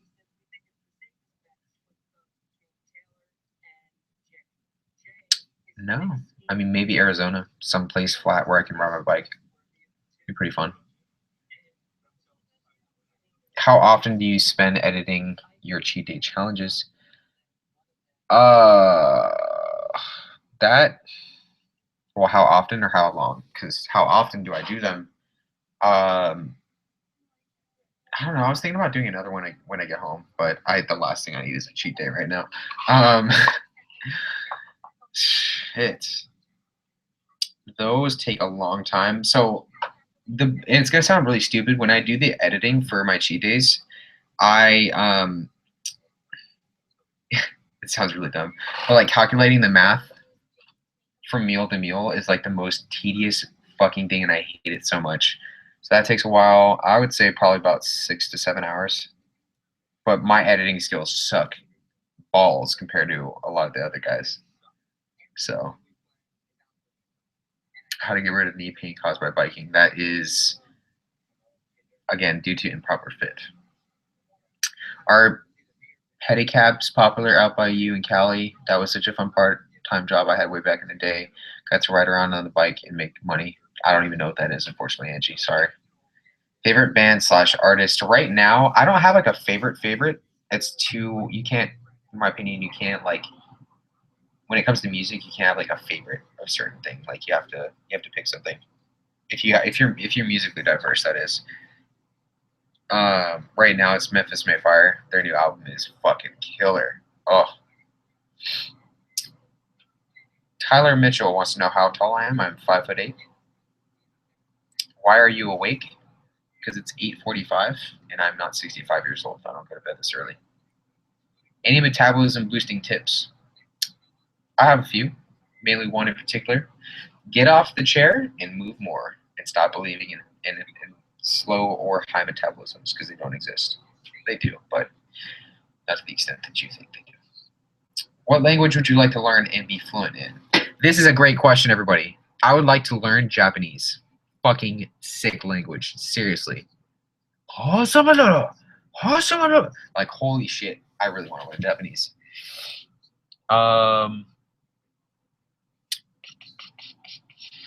No. I mean, maybe Arizona, someplace flat where I can ride my bike. Be pretty fun. How often do you spend editing your cheat day challenges? That. Well, how often or how long? Because how often do I do them? I don't know. I was thinking about doing another one when I get home, but the last thing I need is a cheat day right now. Shit. Those take a long time. So and it's gonna sound really stupid when I do the editing for my cheat days. It sounds really dumb, but like calculating the math from meal to meal is like the most tedious fucking thing, and I hate it so much. So that takes a while. I would say probably about 6 to 7 hours. But my editing skills suck balls compared to a lot of the other guys. So, how to get rid of knee pain caused by biking? That is, again, due to improper fit. Are pedicabs popular out by you in Cali? That was such a fun part-time job I had way back in the day. Got to ride around on the bike and make money. I don't even know what that is, unfortunately, Angie. Sorry. Favorite band / artist? Right now, I don't have like a favorite. It's too, you can't, in my opinion, you can't like, when it comes to music, you can't have like a favorite of certain thing. Like you have to pick something. If you're musically diverse, that is. Right now it's Memphis Mayfire. Their new album is fucking killer. Oh. Tyler Mitchell wants to know how tall I am. I'm 5'8". Why are you awake? Because it's 8:45 and I'm not 65 years old. I don't go to bed this early. Any metabolism boosting tips? I have a few, mainly one in particular. Get off the chair and move more, and stop believing in slow or high metabolisms because they don't exist. They do, but not to the extent that you think they do. What language would you like to learn and be fluent in? This is a great question, everybody. I would like to learn Japanese. Fucking sick language. Seriously. Like, holy shit. I really want to learn Japanese.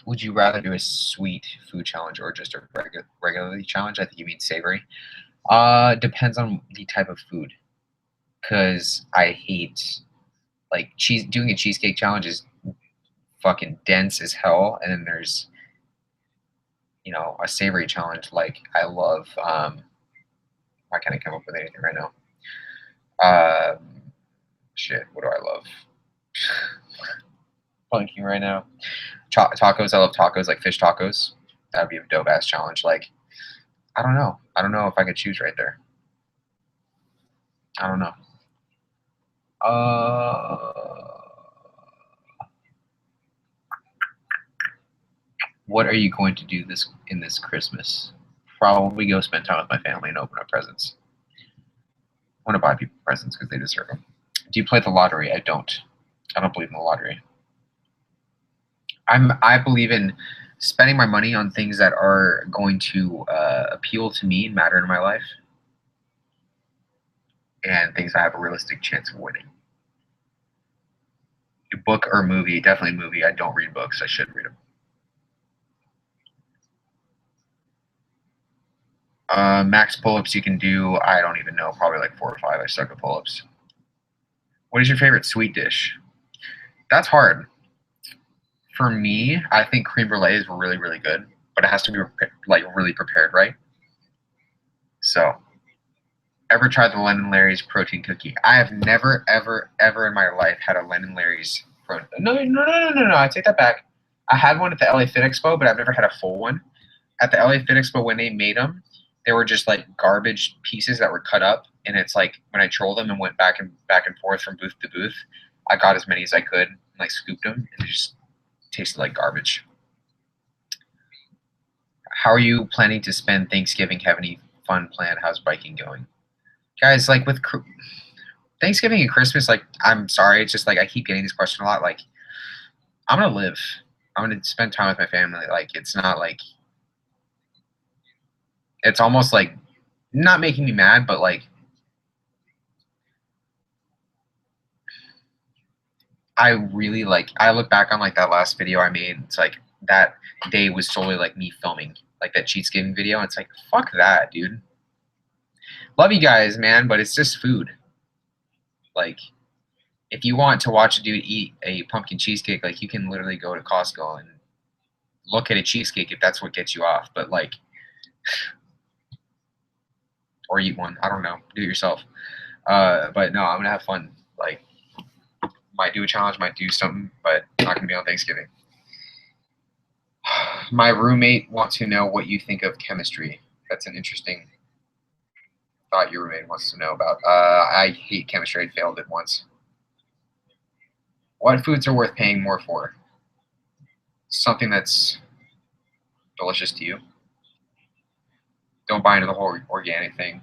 Would you rather do a sweet food challenge or just a regularly challenge? I think you mean savory. Depends on the type of food. Because I hate, like, doing a cheesecake challenge is fucking dense as hell. And then there's, you know, a savory challenge. Like, I love, why can't I come up with anything right now? Shit, what do I love? Blanking right now. Tacos, I love tacos, like fish tacos. That'd be a dope ass challenge. Like, I don't know. I don't know if I could choose right there. I don't know. What are you going to do this Christmas? Probably go spend time with my family and open up presents. I want to buy people presents because they deserve them. Do you play the lottery? I don't. I don't believe in the lottery. I believe in spending my money on things that are going to appeal to me and matter in my life, and things I have a realistic chance of winning. A book or movie? Definitely movie. I don't read books. I should read them. Max pull-ups you can do, I don't even know, probably like 4 or 5. I suck at pull-ups. What is your favorite sweet dish? That's hard. For me, I think creme brulee is really, really good, but it has to be like really prepared, right? So, ever tried the Len and Larry's protein cookie? I have never, ever, ever in my life had a Len and Larry's protein. No. I take that back. I had one at the LA Fit Expo, but I've never had a full one. At the LA Fit Expo, when they made them, they were just like garbage pieces that were cut up, and it's like when I trolled them and went back and forth from booth to booth, I got as many as I could and like scooped them, and it just tasted like garbage. How are you planning to spend Thanksgiving? Have any fun plan? How's biking going? Guys, like with Thanksgiving and Christmas, like, I'm sorry, it's just like I keep getting this question a lot. Like, I'm gonna live. I'm gonna spend time with my family. Like, it's not like, it's almost like not making me mad, but like I really like, I look back on like that last video I made. It's like that day was solely like me filming like that Cheatsgiving video. And it's like, fuck that, dude. Love you guys, man, but it's just food. Like, if you want to watch a dude eat a pumpkin cheesecake, like, you can literally go to Costco and look at a cheesecake if that's what gets you off. But like, or eat one. I don't know. Do it yourself. But no, I'm gonna have fun. Like, might do a challenge, might do something, but not gonna be on Thanksgiving. My roommate wants to know what you think of chemistry. That's an interesting thought your roommate wants to know about. I hate chemistry. I failed it once. What foods are worth paying more for? Something that's delicious to you. Don't buy into the whole organic thing.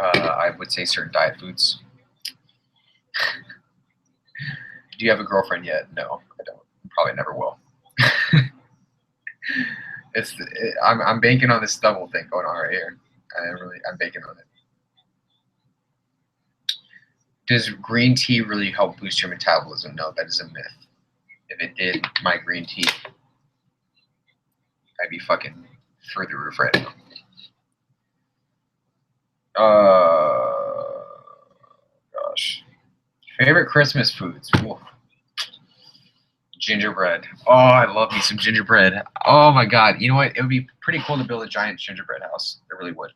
I would say certain diet foods. Do you have a girlfriend yet? No, I don't. Probably never will. I'm banking on this double thing going on right here. I'm banking on it. Does green tea really help boost your metabolism? No, that is a myth. If it did, my green tea, I'd be fucking through the roof right now. Gosh. Favorite Christmas foods? Ooh. Gingerbread. Oh, I love me some gingerbread. Oh my god. You know what? It would be pretty cool to build a giant gingerbread house. It really would.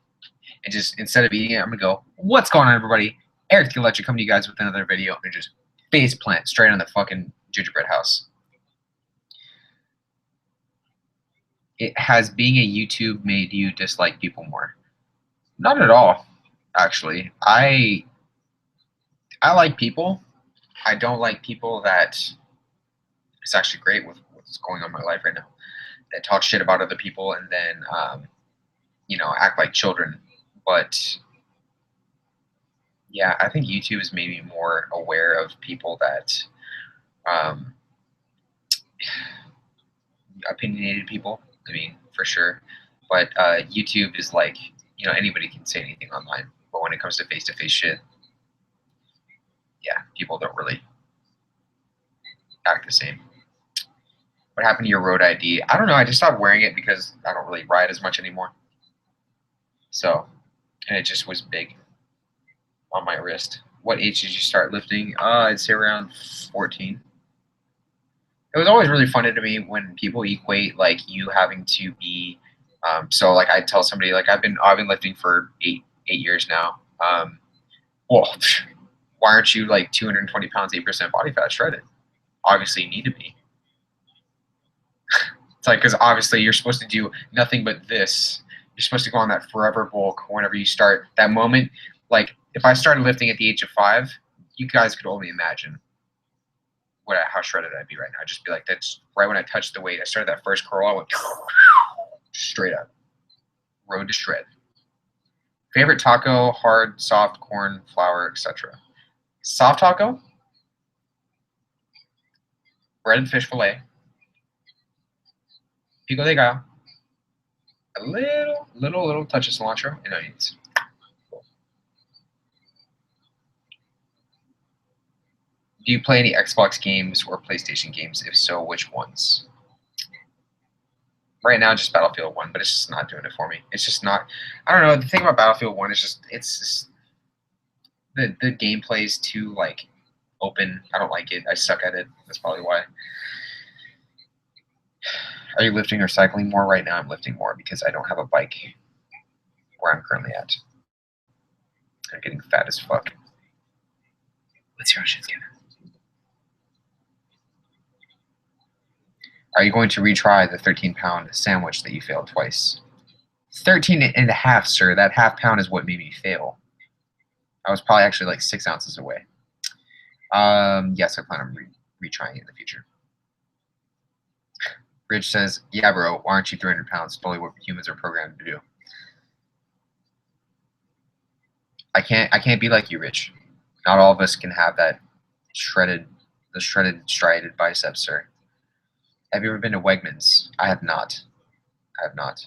And just, instead of eating it, I'm gonna go, what's going on, everybody? ErikTheElectric coming to you guys with another video, and just face plant straight on the fucking gingerbread house. Has being a YouTube made you dislike people more? Not at all, actually. I like people. I don't like people that, it's actually great with what's going on in my life right now, that talk shit about other people and then, act like children. But yeah, I think YouTube has made me more aware of people that, opinionated people. I mean, for sure. But YouTube is like, anybody can say anything online. But when it comes to face-to-face shit, yeah, people don't really act the same. What happened to your road ID? I don't know. I just stopped wearing it because I don't really ride as much anymore. So, and it just was big on my wrist. What age did you start lifting? I'd say around 14. It was always really funny to me when people equate like you having to be, so like I tell somebody like I've been lifting for eight years now. Well, why aren't you like 220 pounds, 8% body fat shredded? Obviously you need to be. It's like, because obviously you're supposed to do nothing but this. You're supposed to go on that forever bulk whenever you start. That moment, like if I started lifting at the age of 5, you guys could only imagine how shredded I'd be right now. I'd just be like, that's right when I touched the weight. I started that first curl, I went straight up. Road to shred. Favorite taco, hard, soft, corn, flour, etc. Soft taco, breaded fish fillet, pico de gallo, a little touch of cilantro, and onions. Do you play any Xbox games or PlayStation games? If so, which ones? Right now, just Battlefield 1, but it's just not doing it for me. It's just not. I don't know. The thing about Battlefield 1 is just, the gameplay is too like open. I don't like it. I suck at it. That's probably why. Are you lifting or cycling more? Right now I'm lifting more because I don't have a bike where I'm currently at. I'm getting fat as fuck. Let's see how shit's getting. Are you going to retry the 13-pound sandwich that you failed twice? 13 and a half, sir. That half pound is what made me fail. I was probably actually like 6 ounces away. Yes, I plan on retrying it in the future. Rich says, yeah, bro, why aren't you 300 pounds? Totally what humans are programmed to do. I can't be like you, Rich. Not all of us can have that shredded striated biceps, sir. Have you ever been to Wegmans? I have not. I have not.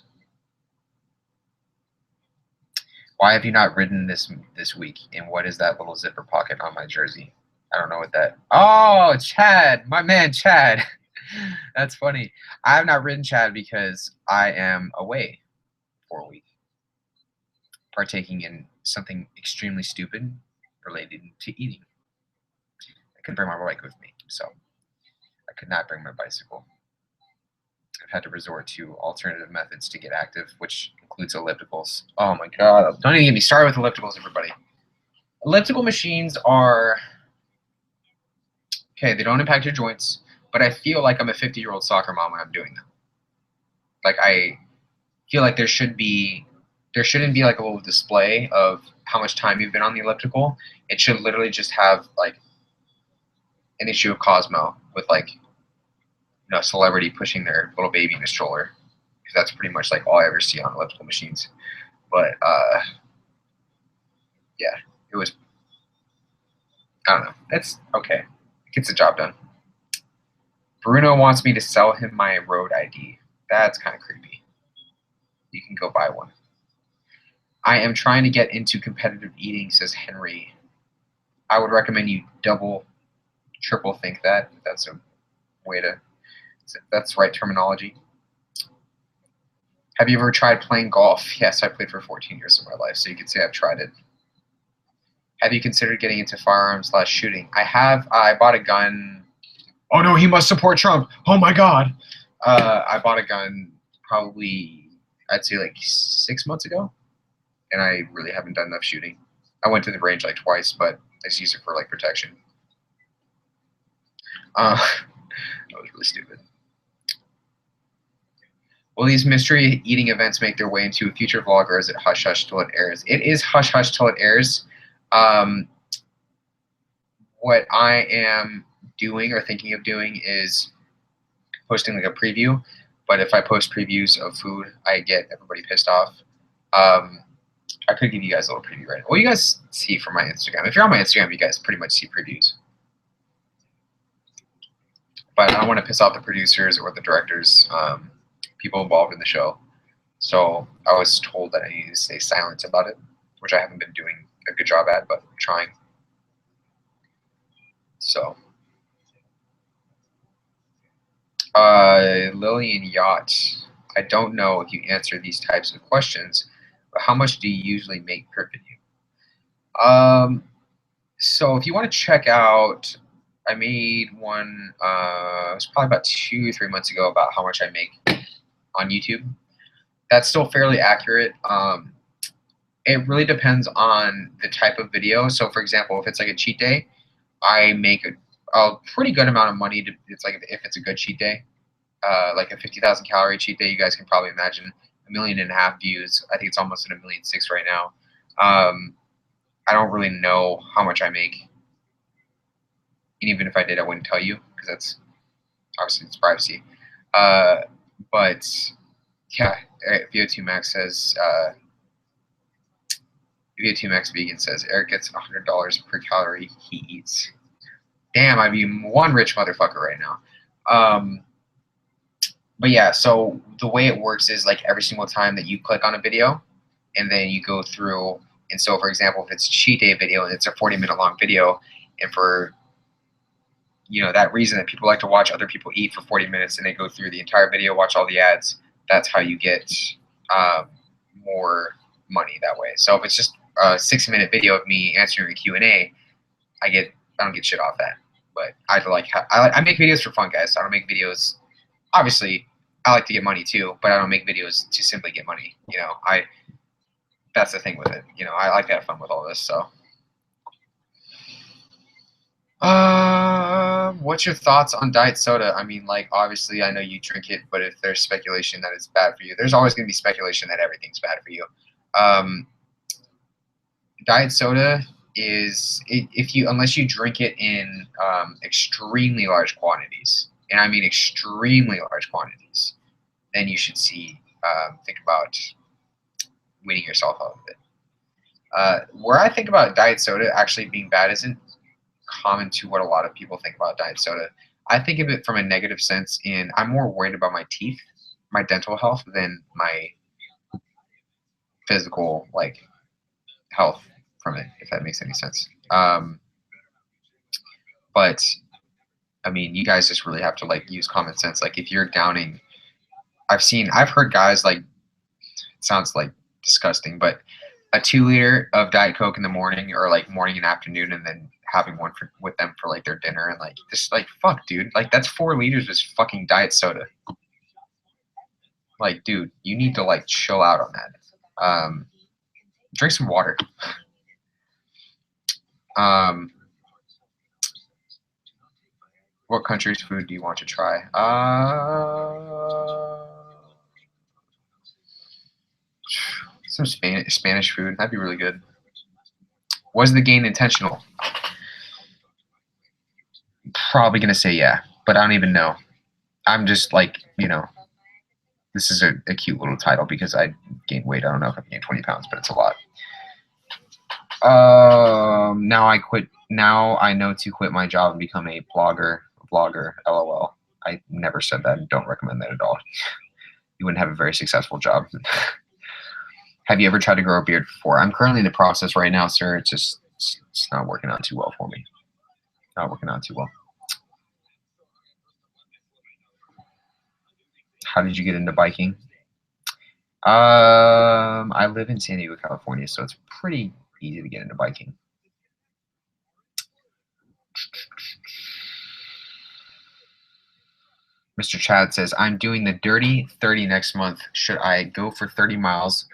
Why have you not ridden this week? And what is that little zipper pocket on my jersey? I don't know what that. Oh, Chad, my man, Chad. That's funny. I have not ridden, Chad, because I am away for a week, partaking in something extremely stupid related to eating. I couldn't bring my bike with me, so I could not bring my bicycle. I've had to resort to alternative methods to get active, which includes ellipticals. Oh my god, don't even get me started with ellipticals, everybody. Elliptical machines are, okay, they don't impact your joints, but I feel like I'm a 50-year-old soccer mom when I'm doing them. Like, I feel like there shouldn't be like a little display of how much time you've been on the elliptical. It should literally just have like an issue of Cosmo with like, you know, a celebrity pushing their little baby in a stroller, because that's pretty much like all I ever see on elliptical machines. But yeah, it was, I don't know. It's okay. It gets the job done. Bruno wants me to sell him my road ID. That's kind of creepy. You can go buy one. I am trying to get into competitive eating, says Henry. I would recommend you double, triple think that. That's a way to, that's right terminology. Have you ever tried playing golf? Yes, I played for 14 years of my life, so you could say I've tried it. Have you considered getting into firearms / shooting? I have. I bought a gun. Oh no, he must support Trump. Oh my god. I bought a gun probably, I'd say like 6 months ago, and I really haven't done enough shooting. I went to the range like twice, but I just used it for like protection. That was really stupid. Will these mystery eating events make their way into a future vlog, or is it hush hush till it airs? It is hush hush till it airs. What I am doing or thinking of doing is posting like a preview, but if I post previews of food, I get everybody pissed off. I could give you guys a little preview right now. Well, you guys see from my Instagram. If you're on my Instagram, you guys pretty much see previews. But I don't want to piss off the producers or the directors, people involved in the show. So I was told that I need to stay silent about it, which I haven't been doing a good job at, but I'm trying. So, Lillian Yacht, I don't know if you answer these types of questions, but how much do you usually make per video? So if you want to check out, I made one, it was probably about 2 or 3 months ago, about how much I make on YouTube. That's still fairly accurate. It really depends on the type of video. So for example, if it's like a cheat day, I make a pretty good amount of money. It's like if it's a good cheat day, like a 50,000 calorie cheat day, you guys can probably imagine 1.5 million views. I think it's almost at 1.6 million right now. I don't really know how much I make. And even if I did, I wouldn't tell you, because that's obviously it's privacy. But yeah, VO2 Max says, VO2 Max Vegan says, Eric gets $100 per calorie he eats. Damn, I'd be one rich motherfucker right now. But yeah, so the way it works is like every single time that you click on a video, and then you go through, and so for example, if it's a cheat day video and it's a 40-minute long video, and for that reason that people like to watch other people eat for 40 minutes and they go through the entire video, watch all the ads, that's how you get more money that way. So if it's just a 6-minute video of me answering a Q&A, I don't get shit off that. But I make videos for fun, guys. I don't make videos. Obviously, I like to get money too, but I don't make videos to simply get money. You know, that's the thing with it. You know, I like to have fun with all this. So, what's your thoughts on diet soda? I mean, like, obviously, I know you drink it, but if there's speculation that it's bad for you, there's always going to be speculation that everything's bad for you. Diet soda is unless you drink it in extremely large quantities, and I mean extremely large quantities, then you should think about weaning yourself out of it. Where I think about diet soda actually being bad isn't common to what a lot of people think about diet soda. I think of it from a negative sense, and I'm more worried about my teeth, my dental health, than my physical health from it, if that makes any sense. But I mean, you guys just really have to use common sense. Like, if you're downing, I've heard guys it sounds disgusting, but a 2-liter of Diet Coke in the morning, or morning and afternoon, and then having one with them for their dinner, and just fuck, dude, that's 4 liters of fucking diet soda. Dude, you need to chill out on that. Drink some water. What country's food do you want to try? Some Spanish food. That'd be really good. Was the gain intentional? Probably gonna say yeah, but I don't even know. I'm just this is a cute little title because I gained weight. I don't know if I've gained 20 pounds, but it's a lot. Now I quit. Now I know to quit my job and become a vlogger. LOL. I never said that and don't recommend that at all. You wouldn't have a very successful job. Have you ever tried to grow a beard before? I'm currently in the process right now, sir. It's not working out too well for me. Not working out too well. How did you get into biking? I live in San Diego, California, so it's pretty easy to get into biking. Mr. Chad says, I'm doing the Dirty 30 next month. Should I go for 30 miles,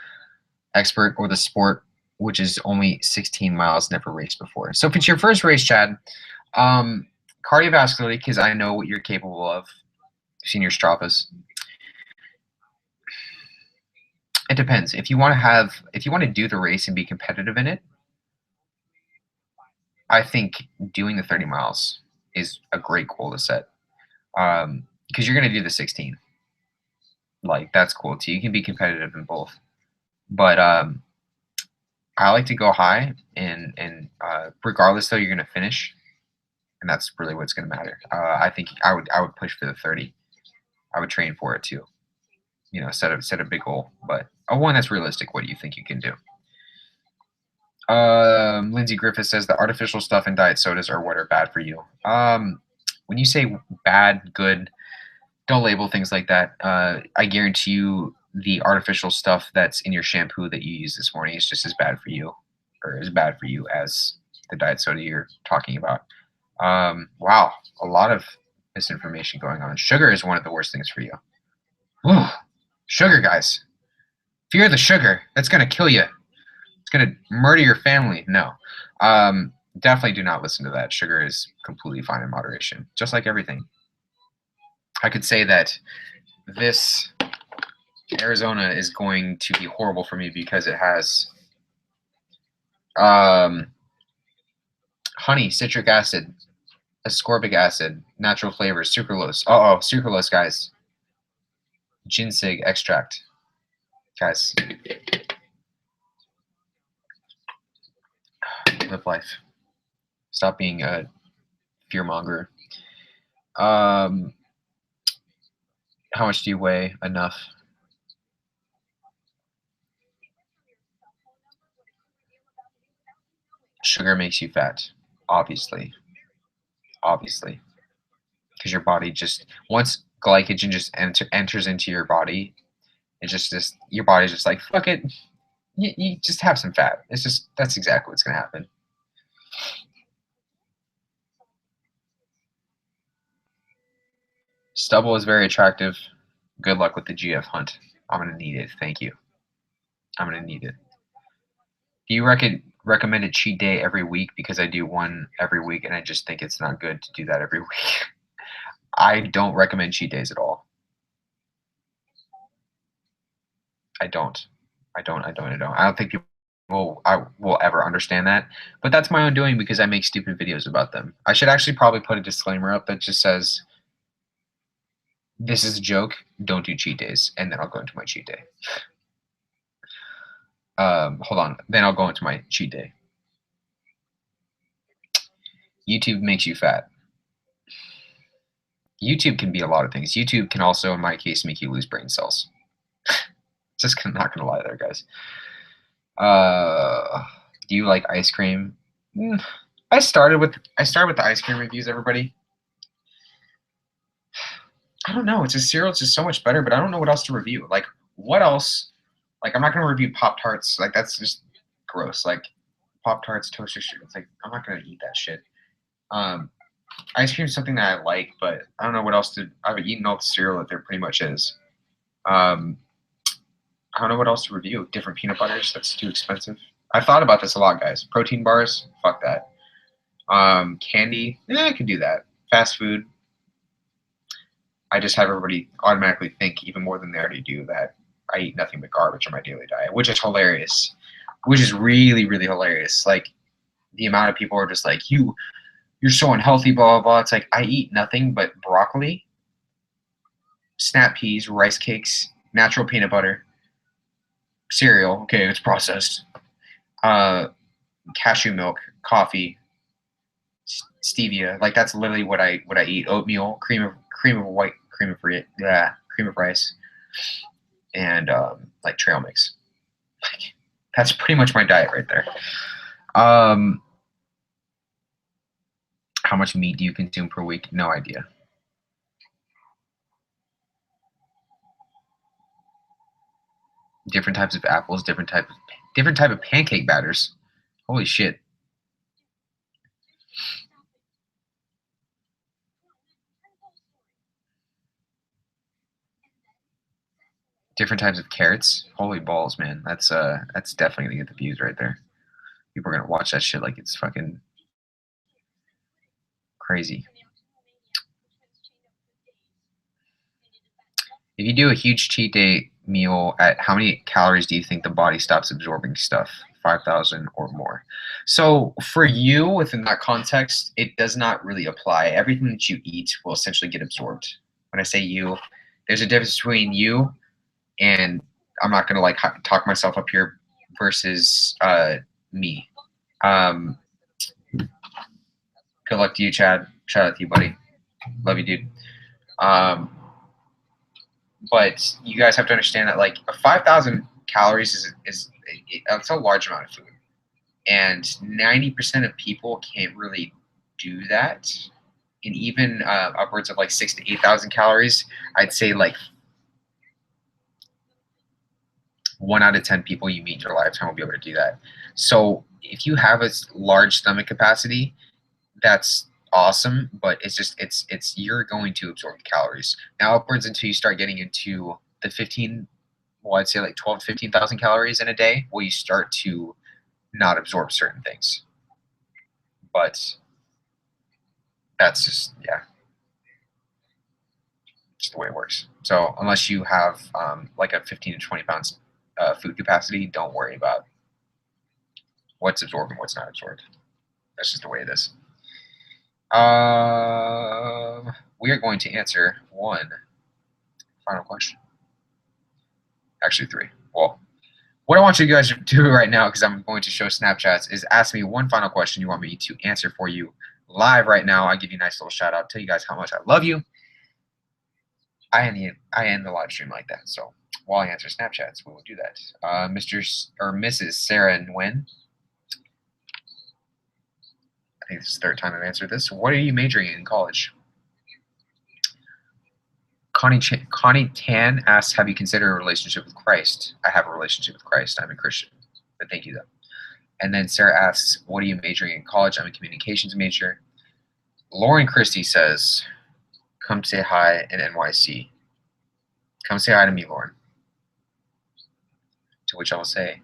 expert, or the sport, which is only 16 miles, never raced before? So if it's your first race, Chad, cardiovascularly, because I know what you're capable of. I've seen your Stravas. It depends. If you want to do the race and be competitive in it, I think doing the 30 miles is a great goal to set. Because you're going to do the 16. That's cool too. You can be competitive in both. But I like to go high, and regardless though, you're going to finish, and that's really what's going to matter. I think I would push for the 30. I would train for it too. You know, set a big goal, but one that's realistic. What do you think you can do? Lindsay Griffith says the artificial stuff in diet sodas are what are bad for you. When you say bad, good, don't label things like that. I guarantee you the artificial stuff that's in your shampoo that you used this morning is just as bad for you, or as bad for you as the diet soda you're talking about. Wow, a lot of misinformation going on. Sugar is one of the worst things for you. Whew. Sugar, guys. Fear the sugar. That's going to kill you. It's going to murder your family. No. Definitely do not listen to that. Sugar is completely fine in moderation, just like everything. I could say that this Arizona is going to be horrible for me because it has honey, citric acid, ascorbic acid, natural flavors, sucralose. Uh-oh, sucralose, guys. Ginseng extract. Guys. Live life. Stop being a fearmonger. How much do you weigh? Enough. Sugar makes you fat, obviously. Obviously. Because your body once glycogen just enters into your body, it's just your body's just like, fuck it. you just have some fat. That's exactly what's gonna happen. Stubble is very attractive. Good luck with the GF hunt. I'm gonna need it. Thank you. I'm gonna need it. Do you recommend a cheat day every week? Because I do one every week, and I just think it's not good to do that every week. I don't recommend cheat days at all. I don't think people will ever understand that. But that's my own doing because I make stupid videos about them. I should actually probably put a disclaimer up that just says, this is a joke, don't do cheat days, and then I'll go into my cheat day. Hold on, then I'll go into my cheat day. YouTube makes you fat. YouTube can be a lot of things. YouTube can also, in my case, make you lose brain cells. Just not gonna lie there, guys. Do you like ice cream? I started with the ice cream reviews, everybody. I don't know. It's a cereal. It's just so much better, but I don't know what else to review. Like, what else? Like, I'm not gonna review Pop-Tarts. Like, that's just gross. Like, Pop-Tarts, toaster strudel. It's like, I'm not gonna eat that shit. Ice cream is something that I like, but I don't know what else to. I've eaten all the cereal that there pretty much is. I don't know what else to review. Different peanut butters. That's too expensive. I thought about this a lot, guys. Protein bars. Fuck that. Candy. I can do that. Fast food. I just have everybody automatically think even more than they already do that I eat nothing but garbage on my daily diet, which is hilarious. Which is really, really hilarious. Like, the amount of people are just like, you're so unhealthy, blah, blah, blah. It's like, I eat nothing but broccoli, snap peas, rice cakes, natural peanut butter, cereal. Okay, it's processed. Cashew milk, coffee, stevia. Like, that's literally what I eat. Oatmeal, cream of rice, and like trail mix. Like, that's pretty much my diet right there. How much meat do you consume per week? No idea. Different types of apples, different type of pancake batters. Holy shit. Different types of carrots. Holy balls, man. That's definitely gonna get the views right there. People are gonna watch that shit like it's fucking crazy. If you do a huge cheat day meal, at how many calories do you think the body stops absorbing stuff? 5,000 or more. So for you, within that context, it does not really apply. Everything that you eat will essentially get absorbed. When I say you, there's a difference between you and, I'm not gonna like talk myself up here, versus me. Good luck to you, Chad. Shout out to you, buddy. Love you, dude. But you guys have to understand that, like, 5,000 calories is that's a large amount of food, and 90% of people can't really do that. And even upwards of like 6,000 to 8,000 calories, I'd say like 1 out of 10 people you meet in your lifetime will be able to do that. So if you have a large stomach capacity, that's awesome, but it's you're going to absorb calories. Now upwards until you start getting into the 15, well, I'd say like 12 to 15,000 calories in a day, where you start to not absorb certain things. But that's just, yeah, just the way it works. So unless you have like a 15 to 20 pounds food capacity, don't worry about what's absorbed and what's not absorbed. That's just the way it is. We are going to answer one final question. Actually, 3. Well, what I want you guys to do right now, because I'm going to show Snapchats, is ask me one final question you want me to answer for you live right now. I give you a nice little shout out, tell you guys how much I love you. I end the live stream like that. So while I answer Snapchats, we will do that. Mr. or Mrs. Sarah Nguyen. I think this is the 3rd time I've answered this. What are you majoring in college? Connie Tan asks, have you considered a relationship with Christ? I have a relationship with Christ. I'm a Christian. But thank you, though. And then Sarah asks, what are you majoring in college? I'm a communications major. Lauren Christie says, come say hi in NYC. Come say hi to me, Lauren. To which I will say,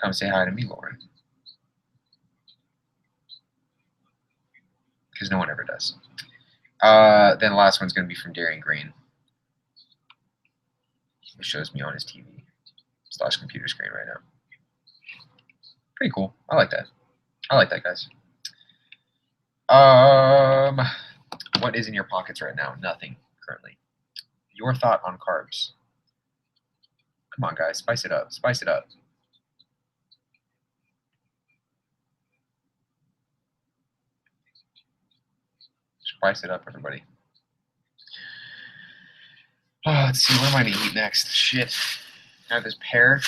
come say hi to me, Lauren. Because no one ever does. Then the last one's going to be from Darian Green. He shows me on his TV / computer screen right now. Pretty cool. I like that. I like that, guys. What is in your pockets right now? Nothing currently. Your thought on carbs? Come on, guys. Spice it up. Spice it up. Spice it up, everybody. Oh, let's see. What am I going to eat next? Shit. I have this pear.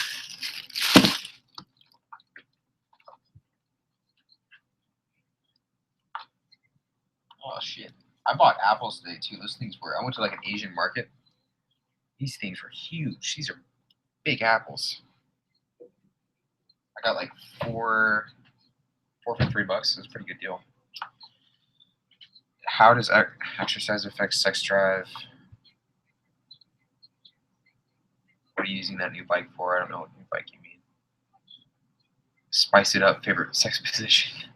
Oh, shit. I bought apples today, too. Those things were... I went to, like, an Asian market. These things were huge. These are big apples. I got, like, four for $3. It was a pretty good deal. How does exercise affect sex drive? What are you using that new bike for? I don't know what new bike you mean. Spice it up. Favorite sex position?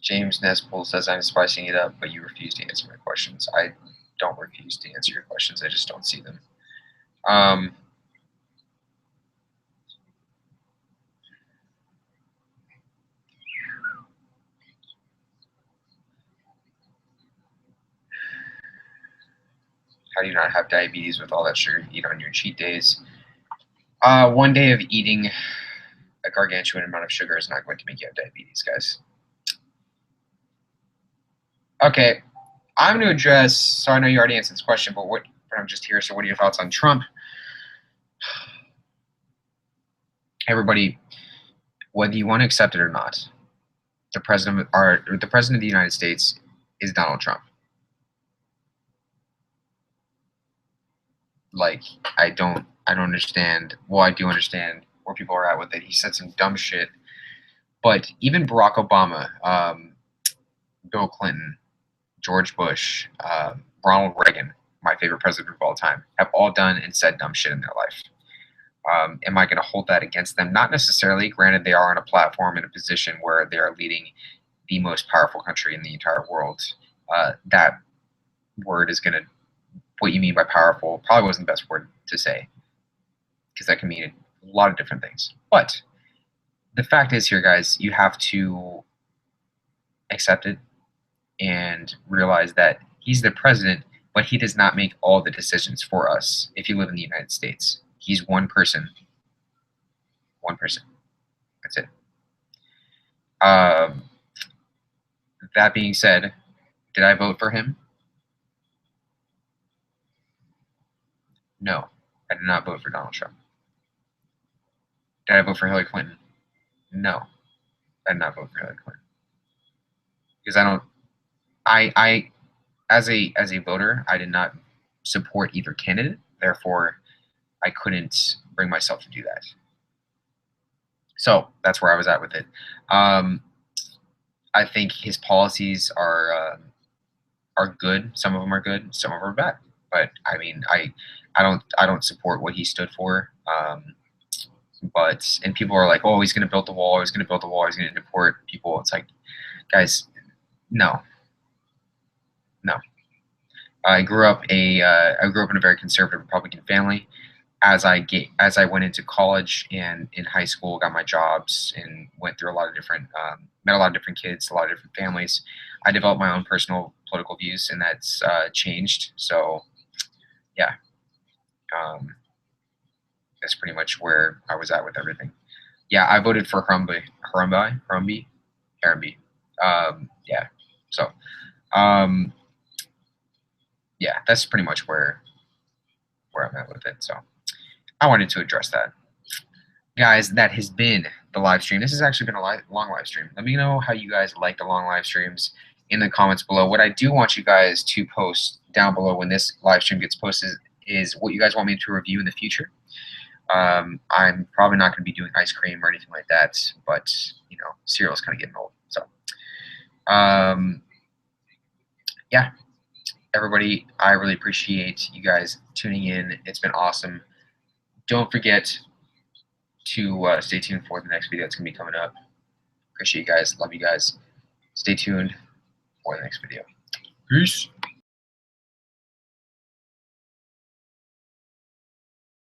James Nespool says I'm spicing it up, but you refuse to answer my questions. I don't refuse to answer your questions. I just don't see them. How do you not have diabetes with all that sugar you eat on your cheat days? 1 day of eating a gargantuan amount of sugar is not going to make you have diabetes, guys. Okay, I'm going to address, so I know you already answered this question, but I'm just here, so what are your thoughts on Trump? Everybody, whether you want to accept it or not, the president of the United States is Donald Trump. Like, I don't understand. Well, I do understand where people are at with it. He said some dumb shit, but even Barack Obama, Bill Clinton, George Bush, Ronald Reagan, my favorite president of all time, have all done and said dumb shit in their life. Am I going to hold that against them? Not necessarily. Granted, they are on a platform in a position where they are leading the most powerful country in the entire world. That word is going to, what you mean by powerful, probably wasn't the best word to say, because that can mean a lot of different things. But the fact is here, guys, you have to accept it and realize that he's the president, but he does not make all the decisions for us if you live in the United States. He's one person. One person. That's it. That being said, did I vote for him? No, I did not vote for Donald Trump. Did I vote for Hillary Clinton? No, I did not vote for Hillary Clinton. Because I as a voter, I did not support either candidate. Therefore, I couldn't bring myself to do that. So that's where I was at with it. I think his policies are good. Some of them are good. Some of them are bad. But I mean, I don't support what he stood for. And people are like, oh, he's going to build the wall. He's going to build the wall. He's going to deport people. It's like, guys, no. I grew up in a very conservative Republican family. As I went into college and in high school, got my jobs and went through a lot of different, met a lot of different kids, a lot of different families. I developed my own personal political views, and that's changed. So, yeah, that's pretty much where I was at with everything. Yeah, I voted for Harambee. Yeah, so, yeah, that's pretty much where I'm at with it. So, I wanted to address that. Guys, that has been the live stream. This has actually been a long live stream. Let me know how you guys like the long live streams in the comments below. What I do want you guys to post down below when this live stream gets posted is what you guys want me to review in the future. I'm probably not going to be doing ice cream or anything like that, but you know, cereal's kind of getting old. So, yeah, everybody, I really appreciate you guys tuning in. It's been awesome. Don't forget to stay tuned for the next video that's going to be coming up. Appreciate you guys. Love you guys. Stay tuned for the next video. Peace.